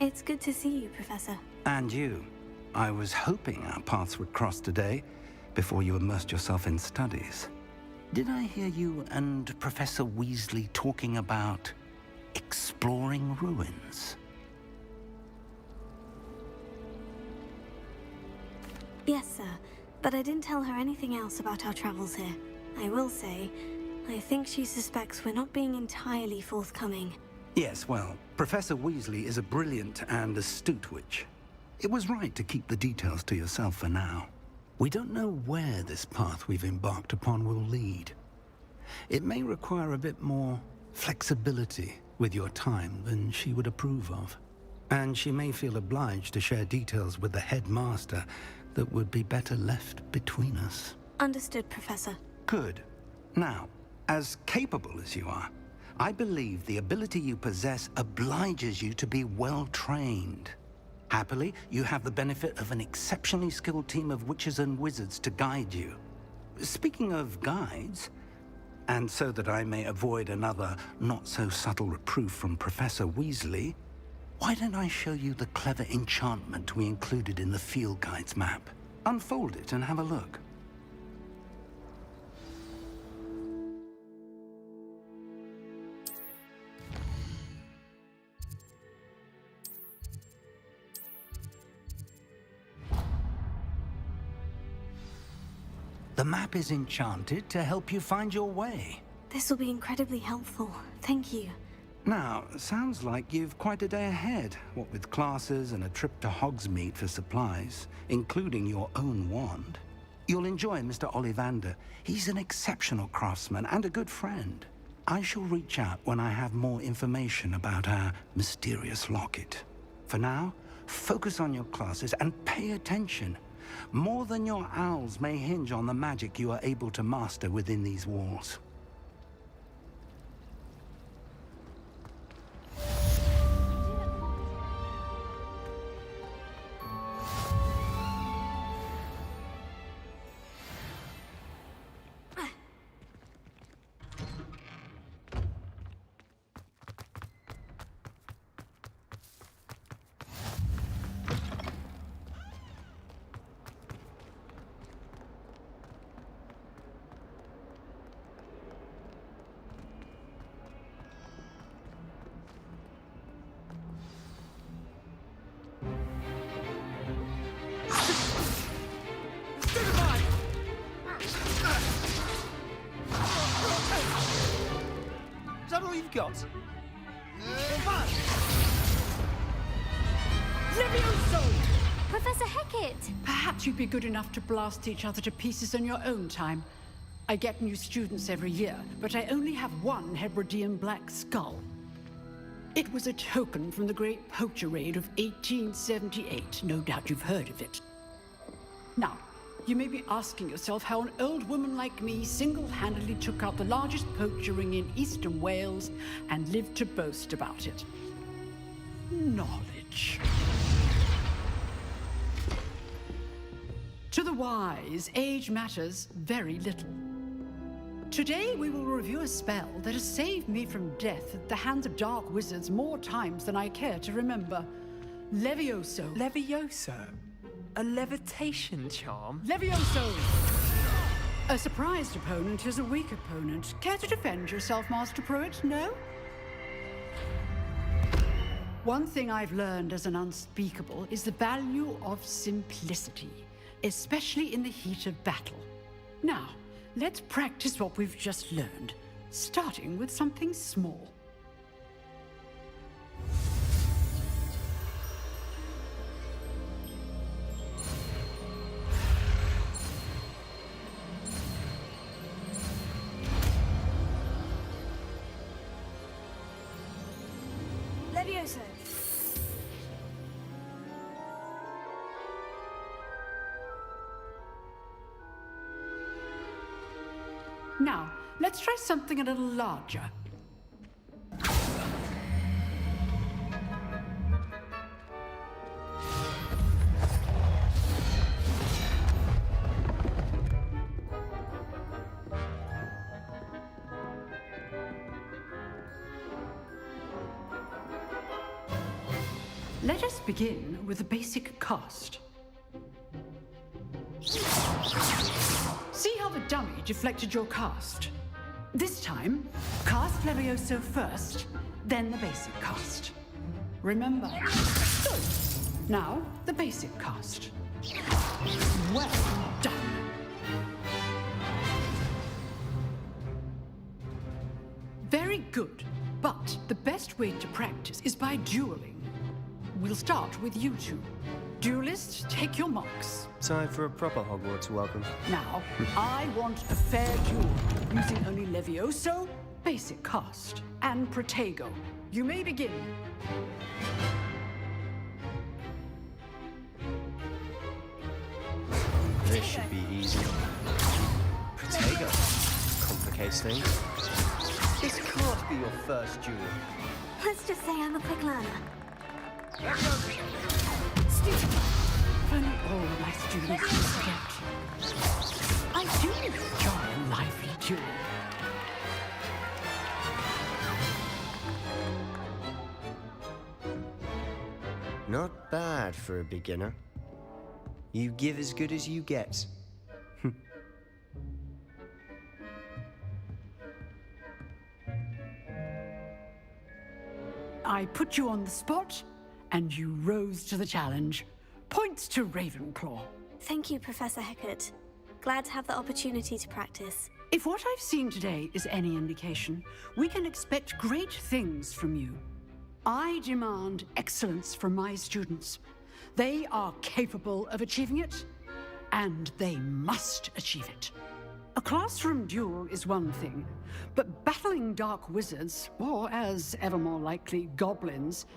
It's good to see you, Professor. And you. I was hoping our paths would cross today, before you immersed yourself in studies. Did I hear you and Professor Weasley talking about exploring ruins? Yes, sir. But I didn't tell her anything else about our travels here. I will say, I think she suspects we're not being entirely forthcoming. Yes, well, Professor Weasley is a brilliant and astute witch. It was right to keep the details to yourself for now. We don't know where this path we've embarked upon will lead. It may require a bit more flexibility with your time than she would approve of. And she may feel obliged to share details with the headmaster that would be better left between us. Understood, Professor. Good. Now, as capable as you are, I believe the ability you possess obliges you to be well-trained. Happily, you have the benefit of an exceptionally skilled team of witches and wizards to guide you. Speaking of guides, and so that I may avoid another not-so-subtle reproof from Professor Weasley, why don't I show you the clever enchantment we included in the field guide's map? Unfold it and have a look. The map is enchanted to help you find your way. This will be incredibly helpful. Thank you. Now, sounds like you've quite a day ahead, what with classes and a trip to Hogsmeade for supplies, including your own wand. You'll enjoy Mr. Ollivander. He's an exceptional craftsman and a good friend. I shall reach out when I have more information about our mysterious locket. For now, focus on your classes and pay attention. More than your owls may hinge on the magic you are able to master within these walls. Is that all you've got? Levioso! Professor Hecat! Perhaps you'd be good enough to blast each other to pieces in your own time. I get new students every year, but I only have one Hebridean black skull. It was a token from the Great Poacher Raid of 1878. No doubt you've heard of it. Now, you may be asking yourself how an old woman like me single-handedly took out the largest poacher ring in eastern Wales and lived to boast about it. Knowledge. To the wise, age matters very little. Today we will review a spell that has saved me from death at the hands of dark wizards more times than I care to remember. Levioso. Levioso? A levitation charm? Levioso! A surprised opponent is a weak opponent. Care to defend yourself, Master Pruitt? No? One thing I've learned as an unspeakable is the value of simplicity, especially in the heat of battle. Now, let's practice what we've just learned, starting with something small. Levioso. Now, let's try something a little larger. Let us begin with the basic cast. See how the dummy deflected your cast? This time, cast Levioso first, then the basic cast. Remember. Good. Now, the basic cast. Well done. Very good, but the best way to practice is by dueling. We'll start with you two. Duelists, take your marks. Time for a proper Hogwarts welcome. Now, I want a fair duel, using only Levioso, basic cast, and Protego. You may begin. This should be easy. Protego complicates things. This can't be your first duel. Let's just say I'm a quick learner. Stupid. If only all my students would forget. I do enjoy a lively duel. Not bad for a beginner. You give as good as you get. I put you on the spot, and you rose to the challenge. Points to Ravenclaw. Thank you, Professor Hecat. Glad to have the opportunity to practice. If what I've seen today is any indication, we can expect great things from you. I demand excellence from my students. They are capable of achieving it, and they must achieve it. A classroom duel is one thing, but battling dark wizards, or as ever more likely, goblins,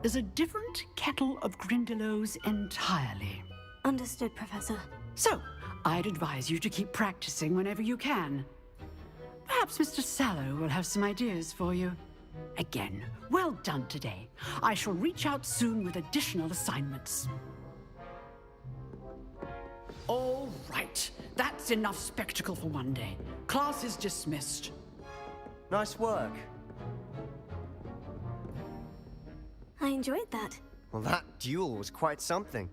is a different kettle of Grindylows entirely. Understood, Professor. So, I'd advise you to keep practicing whenever you can. Perhaps Mr. Sallow will have some ideas for you. Again, well done today. I shall reach out soon with additional assignments. All right, that's enough spectacle for one day. Class is dismissed. Nice work. I enjoyed that. Well, that duel was quite something.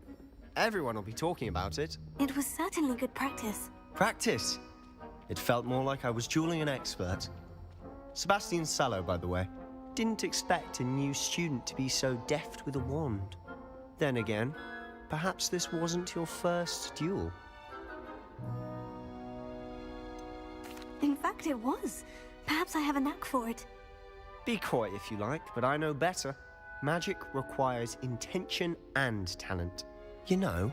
Everyone will be talking about it. It was certainly good practice. Practice? It felt more like I was dueling an expert. Sebastian Sallow, by the way. Didn't expect a new student to be so deft with a wand. Then again, perhaps this wasn't your first duel. In fact, it was. Perhaps I have a knack for it. Be coy if you like, but I know better. Magic requires intention and talent. You know,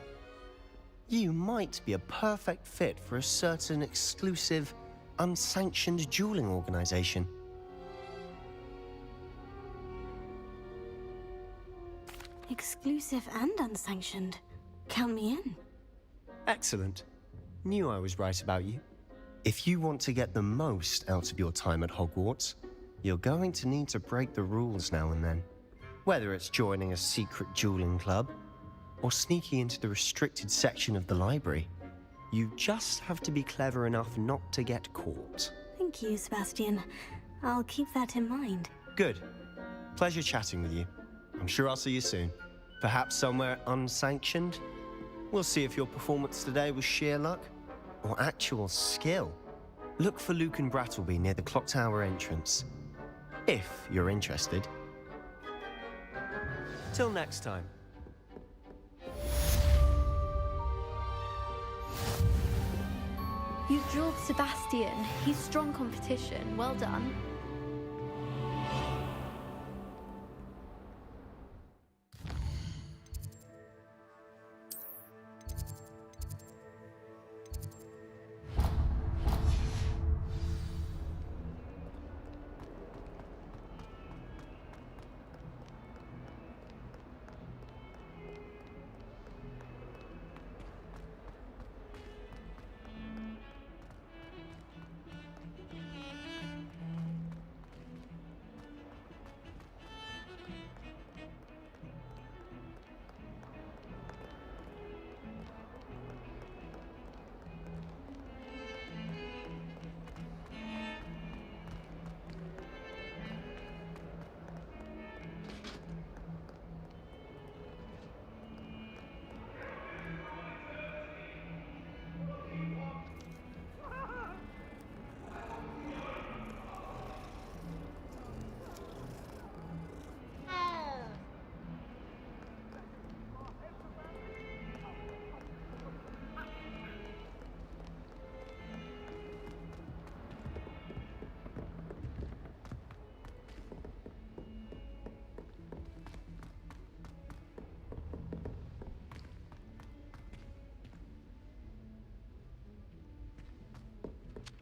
you might be a perfect fit for a certain exclusive, unsanctioned dueling organization. Exclusive and unsanctioned. Count me in. Excellent. Knew I was right about you. If you want to get the most out of your time at Hogwarts, you're going to need to break the rules now and then. Whether it's joining a secret dueling club, or sneaking into the restricted section of the library, you just have to be clever enough not to get caught. Thank Thank you, Sebastian. I'll keep that in mind. Good. Pleasure chatting with you. I'm sure I'll see you soon. Perhaps somewhere unsanctioned? We'll see if your performance today was sheer luck or actual skill. Look for Luke and Brattleby near the clock tower entrance, if you're interested. Till next time. You drilled Sebastian. He's strong competition. Well done.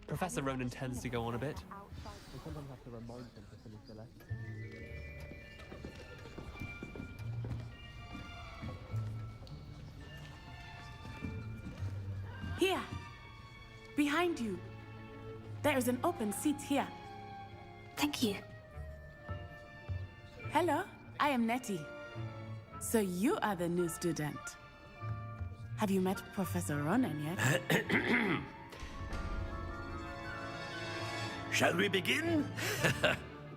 Professor Ronan tends to go on a bit. I sometimes have to remind him to finish the lesson. Here! Behind you! There is an open seat here. Thank you. Hello, I am Nettie. So you are the new student. Have you met Professor Ronan yet? Shall we begin?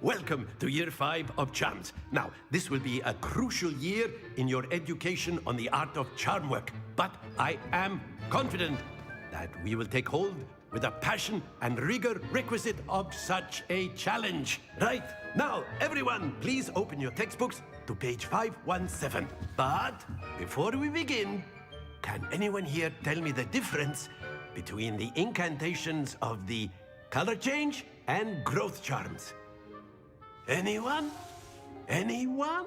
Welcome to Year 5 of Charms. Now, this will be a crucial year in your education on the art of charm work. But I am confident that we will take hold with the passion and rigor requisite of such a challenge. Right, now, everyone, please open your textbooks to page 517. But before we begin, can anyone here tell me the difference between the incantations of the color change and growth charms? Anyone? Anyone?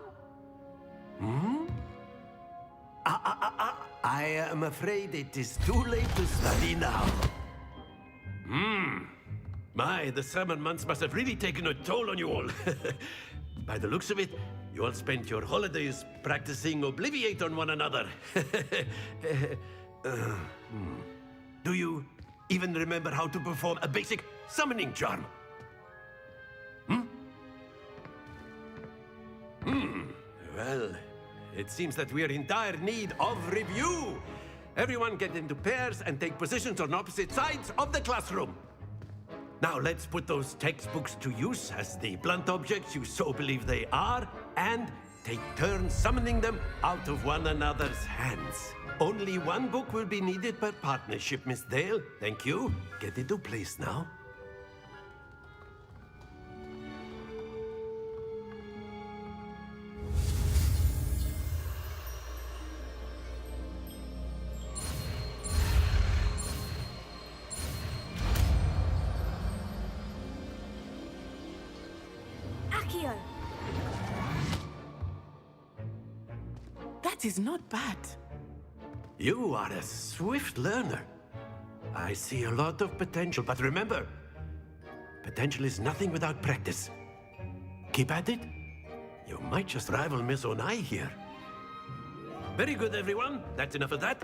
I am afraid it is too late to study now. My, the summer months must have really taken a toll on you all. By the looks of it, you all spent your holidays practicing Obliviate on one another. Do you even remember how to perform a basic summoning charm? Well, it seems that we are in dire need of review. Everyone get into pairs and take positions on opposite sides of the classroom. Now let's put those textbooks to use as the blunt objects you so believe they are, and take turns summoning them out of one another's hands. Only one book will be needed per partnership, Miss Dale. Thank you. Get into place now. Accio! That is not bad. You are a swift learner. I see a lot of potential, but remember, potential is nothing without practice. Keep at it. You might just rival Miss Onai here. Very good, everyone. That's enough of that.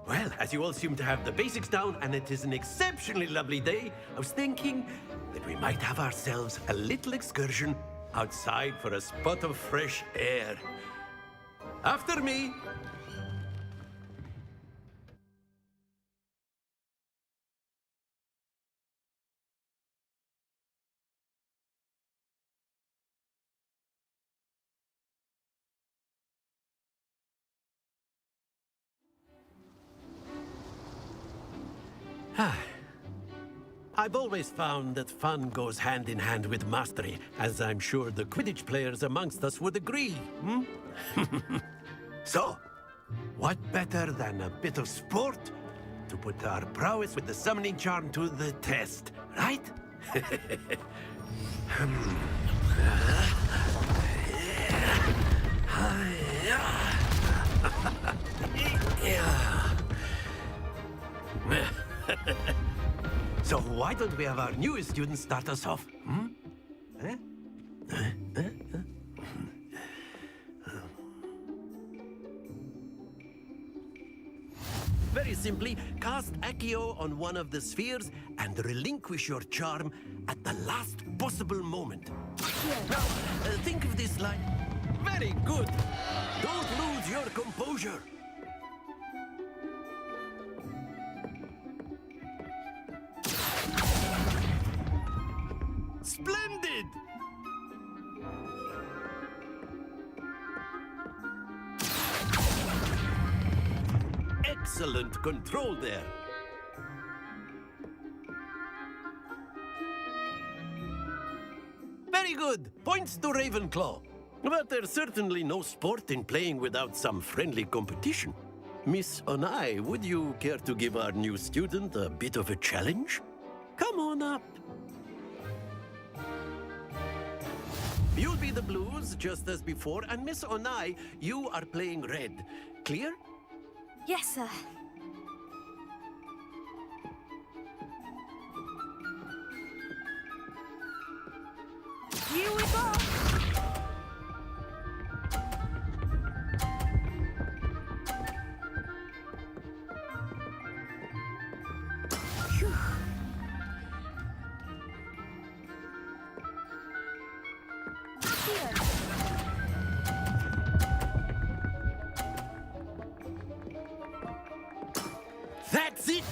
Well, as you all seem to have the basics down, and it is an exceptionally lovely day, I was thinking that we might have ourselves a little excursion outside for a spot of fresh air. After me. I've always found that fun goes hand in hand with mastery, as I'm sure the Quidditch players amongst us would agree. So, what better than a bit of sport to put our prowess with the summoning charm to the test, right? So why don't we have our newest student start us off? Very simply, cast Accio on one of the spheres and relinquish your charm at the last possible moment. Now, think of this like... Very good! Don't lose your composure! Splendid! Excellent control there. Very good. Points to Ravenclaw. But there's certainly no sport in playing without some friendly competition. Miss Onai, would you care to give our new student a bit of a challenge? Come on up. You'll be the blues, just as before, and Miss Onai, you are playing red. Clear? Yes, sir. Here we go! Phew. That's it!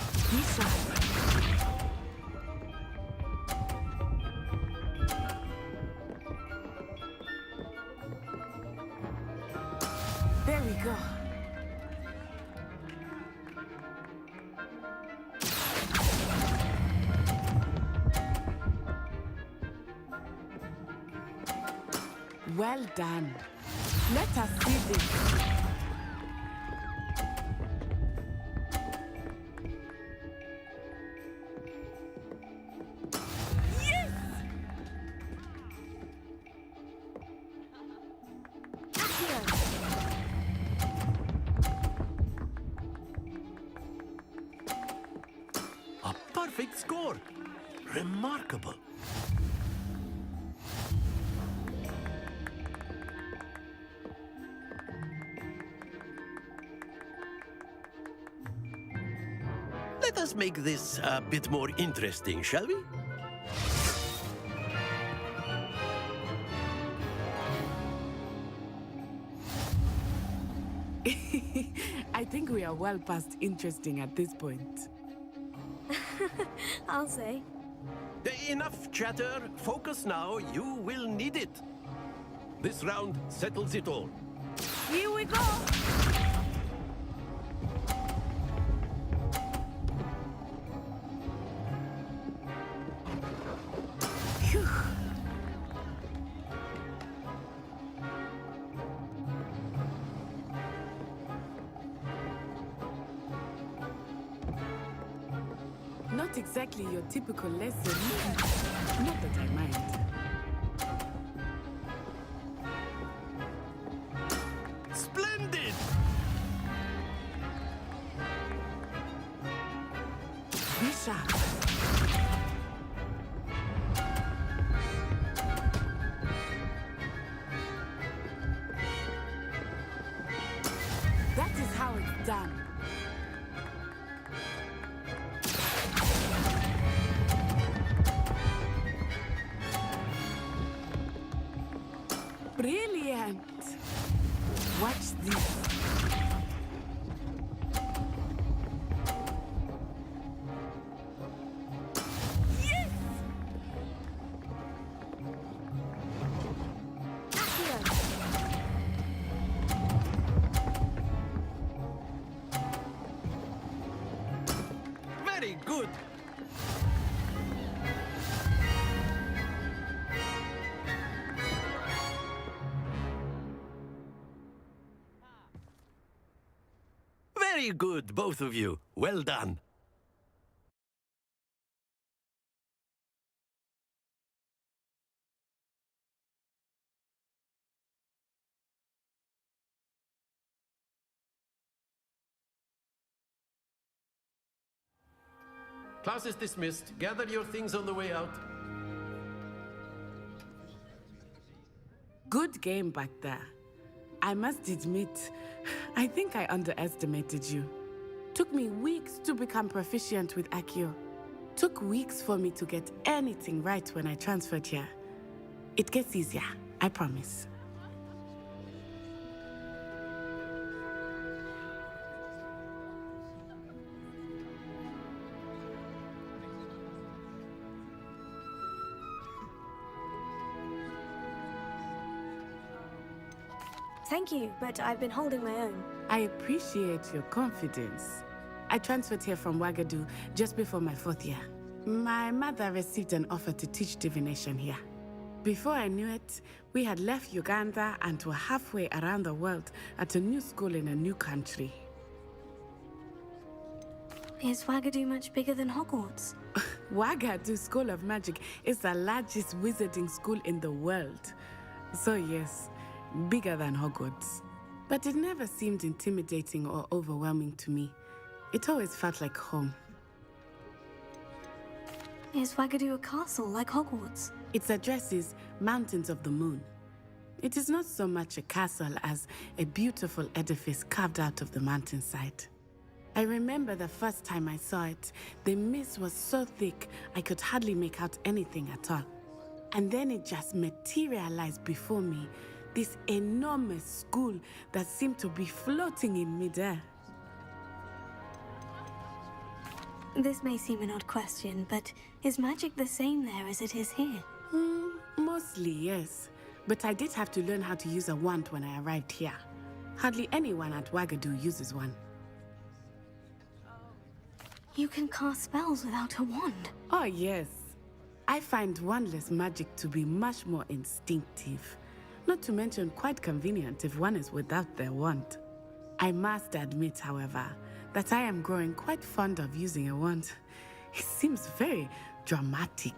There we go. Well done. Let us see this. A perfect score. Remarkable. Let us make this a bit more interesting, shall we? I think we are well past interesting at this point. I'll say. Enough chatter. Focus now. You will need it. This round settles it all. Here we go! Phew. Not exactly your typical lesson. Not that I mind. Splendid! Be sharp. That is how it's done. Brilliant! Watch this. Yes! Very good. Very good, both of you. Well done. Class is dismissed. Gather your things on the way out. Good game back there. I must admit, I think I underestimated you. Took me weeks to become proficient with Accio. Took weeks for me to get anything right when I transferred here. It gets easier, I promise. Thank you, but I've been holding my own. I appreciate your confidence. I transferred here from Wagadu just before my 4th year. My mother received an offer to teach divination here. Before I knew it, we had left Uganda and were halfway around the world at a new school in a new country. Is Wagadu much bigger than Hogwarts? Wagadu School of Magic is the largest wizarding school in the world. So yes, bigger than Hogwarts. But it never seemed intimidating or overwhelming to me. It always felt like home. Is Wagadu a castle like Hogwarts? Its address is Mountains of the Moon. It is not so much a castle as a beautiful edifice carved out of the mountainside. I remember the first time I saw it, the mist was so thick I could hardly make out anything at all. And then it just materialized before me, this enormous school that seemed to be floating in midair. This may seem an odd question, but is magic the same there as it is here? Mostly, yes. But I did have to learn how to use a wand when I arrived here. Hardly anyone at Wagadu uses one. You can cast spells without a wand? Oh, yes. I find wandless magic to be much more instinctive. Not to mention quite convenient if one is without their wand. I must admit, however, that I am growing quite fond of using a wand. It seems very dramatic.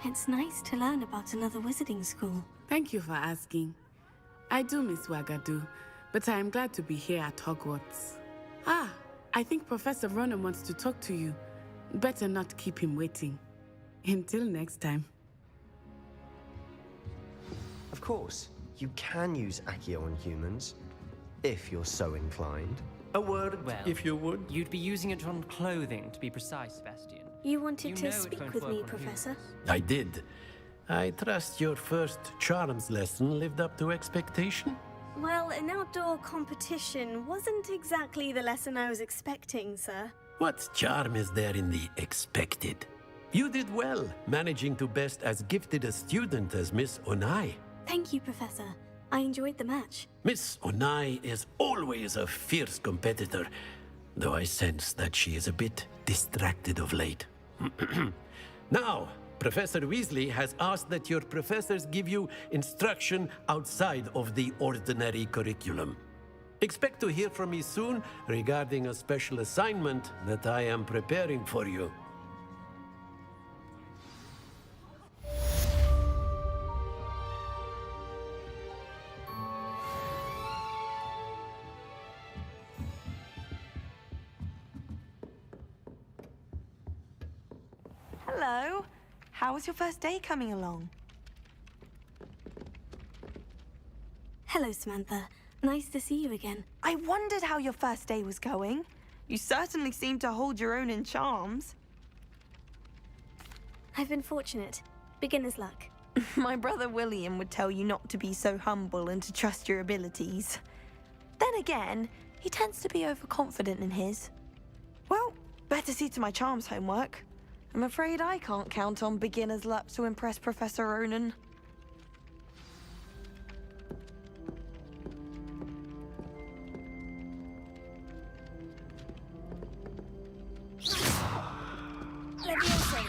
It's nice to learn about another wizarding school. Thank you for asking. I do miss Wagadu, but I am glad to be here at Hogwarts. Ah, I think Professor Ronan wants to talk to you. Better not keep him waiting. Until next time. Of course, you can use Accio on humans, if you're so inclined. A word, if you would. You'd be using it on clothing, to be precise, Sebastian. You wanted to know it speak won't with work me, on Professor? I did. I trust your first charms lesson lived up to expectation? Well, an outdoor competition wasn't exactly the lesson I was expecting, sir. What charm is there in the expected? You did well, managing to best as gifted a student as Miss Onai. Thank you, Professor. I enjoyed the match. Miss Onai is always a fierce competitor, though I sense that she is a bit distracted of late. Now, Professor Weasley has asked that your professors give you instruction outside of the ordinary curriculum. Expect to hear from me soon regarding a special assignment that I am preparing for you. Hello. How was your first day coming along? Hello, Samantha. Nice to see you again. I wondered how your first day was going. You certainly seem to hold your own in charms. I've been fortunate. Beginner's luck. My brother William would tell you not to be so humble and to trust your abilities. Then again, he tends to be overconfident in his. Well, better see to my charms homework. I'm afraid I can't count on beginner's luck to impress Professor Ronan. Leviosa.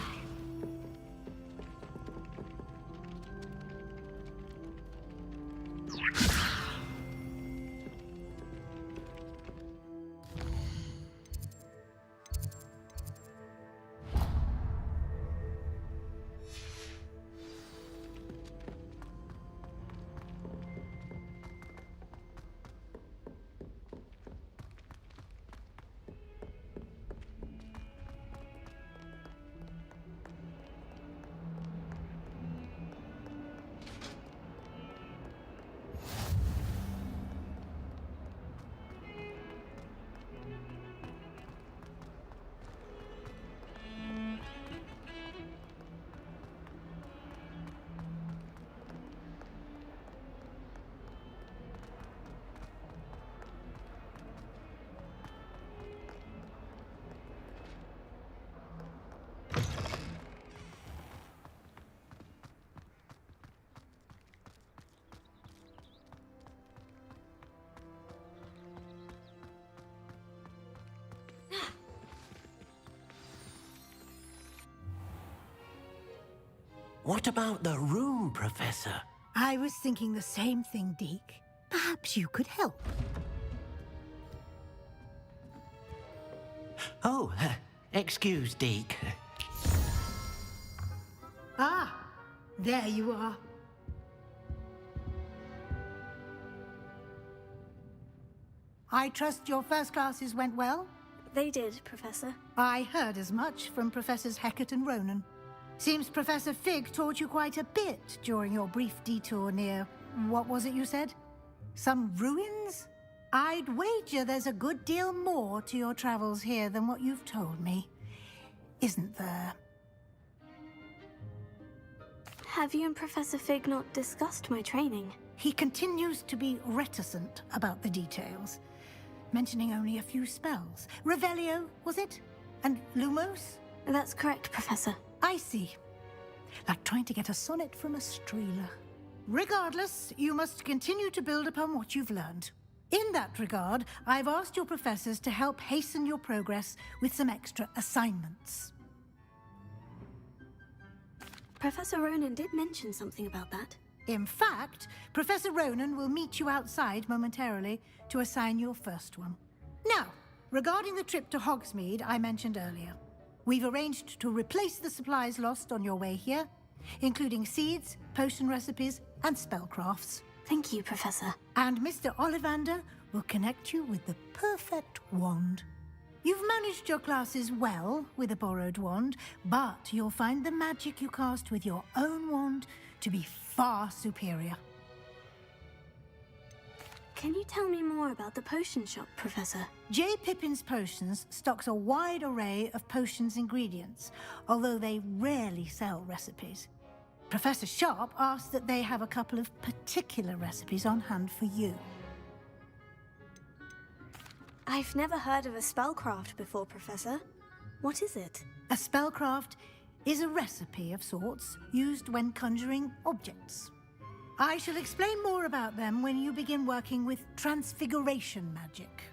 What about the room, Professor? I was thinking the same thing, Deke. Perhaps you could help. Oh, excuse, Deke. Ah, there you are. I trust your first classes went well? They did, Professor. I heard as much from Professors Hecat and Ronan. Seems Professor Fig taught you quite a bit during your brief detour near... what was it you said? Some ruins? I'd wager there's a good deal more to your travels here than what you've told me. Isn't there? Have you and Professor Fig not discussed my training? He continues to be reticent about the details, mentioning only a few spells. Revelio, was it? And Lumos? That's correct, Professor. I see. Like trying to get a sonnet from a streeler. Regardless, you must continue to build upon what you've learned. In that regard, I've asked your professors to help hasten your progress with some extra assignments. Professor Ronan did mention something about that. In fact, Professor Ronan will meet you outside momentarily to assign your first one. Now, regarding the trip to Hogsmeade I mentioned earlier, we've arranged to replace the supplies lost on your way here, including seeds, potion recipes, and spellcrafts. Thank you, Professor. And Mr. Ollivander will connect you with the perfect wand. You've managed your classes well with a borrowed wand, but you'll find the magic you cast with your own wand to be far superior. Can you tell me more about the potion shop, Professor? J. Pippin's Potions stocks a wide array of potions ingredients, although they rarely sell recipes. Professor Sharp asked that they have a couple of particular recipes on hand for you. I've never heard of a spellcraft before, Professor. What is it? A spellcraft is a recipe of sorts used when conjuring objects. I shall explain more about them when you begin working with transfiguration magic.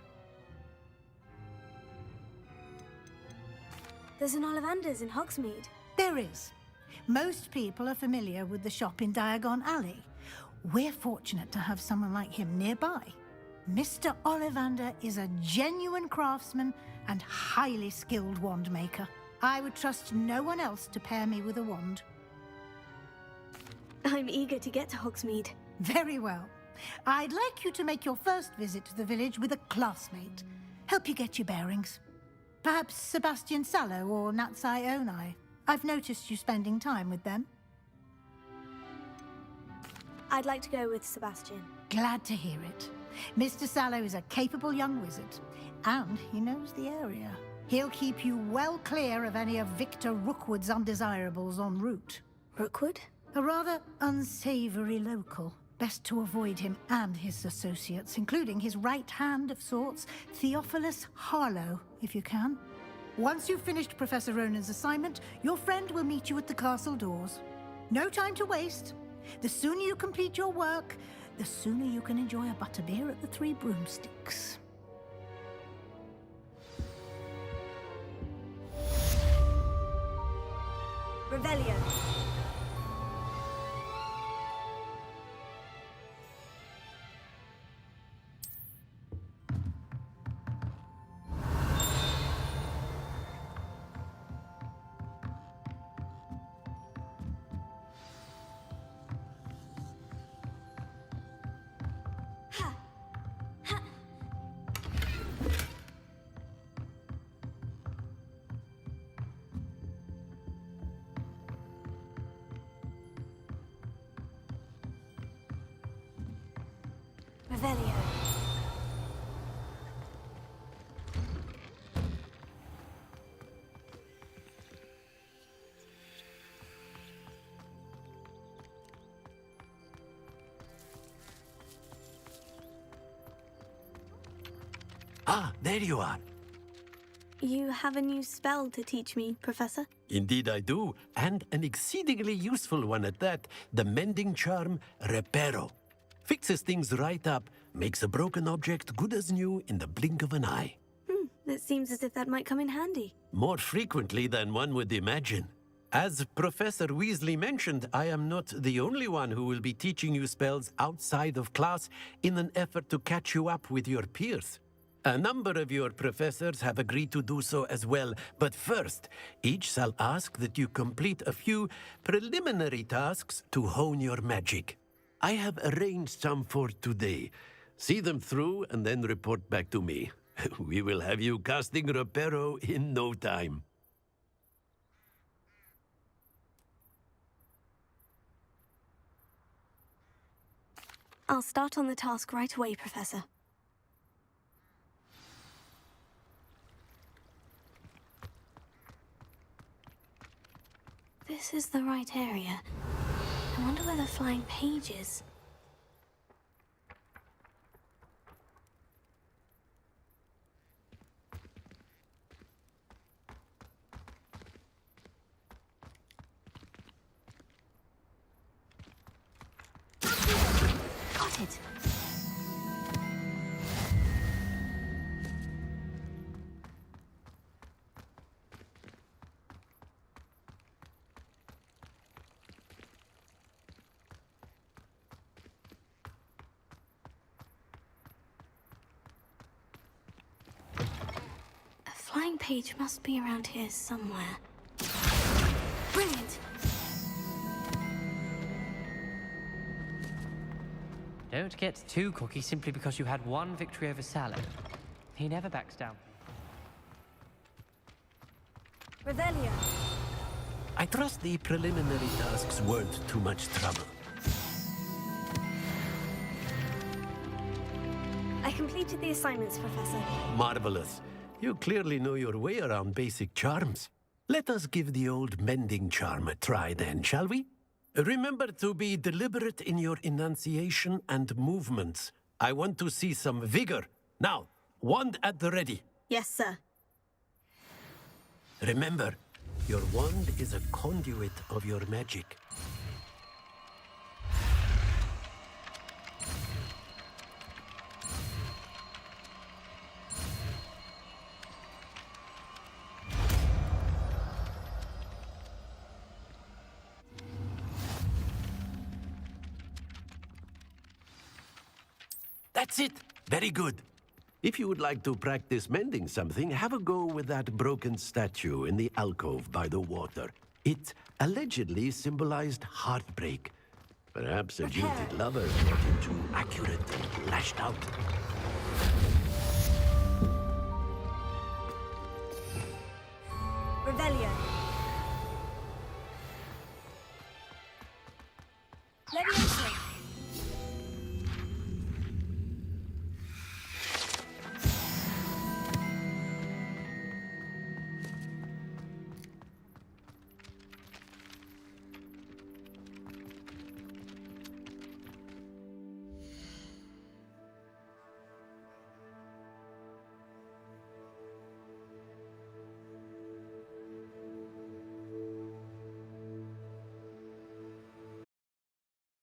There's an Ollivander's in Hogsmeade. There is. Most people are familiar with the shop in Diagon Alley. We're fortunate to have someone like him nearby. Mr. Ollivander is a genuine craftsman and highly skilled wand maker. I would trust no one else to pair me with a wand. I'm eager to get to Hogsmeade. Very well. I'd like you to make your first visit to the village with a classmate. Help you get your bearings. Perhaps Sebastian Sallow or Natsai Onai. I've noticed you spending time with them. I'd like to go with Sebastian. Glad to hear it. Mr. Sallow is a capable young wizard, and he knows the area. He'll keep you well clear of any of Victor Rookwood's undesirables en route. Rookwood? A rather unsavory local. Best to avoid him and his associates, including his right hand of sorts, Theophilus Harlow, if you can. Once you've finished Professor Ronan's assignment, your friend will meet you at the castle doors. No time to waste. The sooner you complete your work, the sooner you can enjoy a butterbeer at the Three Broomsticks. Revelio. Revelio. Ah, there you are. You have a new spell to teach me, Professor? Indeed I do, and an exceedingly useful one at that. The mending charm, Reparo. Fixes things right up, makes a broken object good as new in the blink of an eye. It seems as if that might come in handy. More frequently than one would imagine. As Professor Weasley mentioned, I am not the only one who will be teaching you spells outside of class in an effort to catch you up with your peers. A number of your professors have agreed to do so as well, but first, each shall ask that you complete a few preliminary tasks to hone your magic. I have arranged some for today. See them through and then report back to me. We will have you casting Reparo in no time. I'll start on the task right away, Professor. This is the right area. I wonder where the flying page is. Got it. A flying page must be around here somewhere. Brilliant! Don't get too cocky simply because you had one victory over Sallow. He never backs down. Revelio. I trust the preliminary tasks weren't too much trouble. I completed the assignments, Professor. Marvelous. You clearly know your way around basic charms. Let us give the old mending charm a try then, shall we? Remember to be deliberate in your enunciation and movements. I want to see some vigor. Now, wand at the ready. Yes, sir. Remember, your wand is a conduit of your magic. That's it. Very good. If you would like to practice mending something, have a go with that broken statue in the alcove by the water. It allegedly symbolized heartbreak. Perhaps a jilted lover got him too accurate and lashed out. Revelio.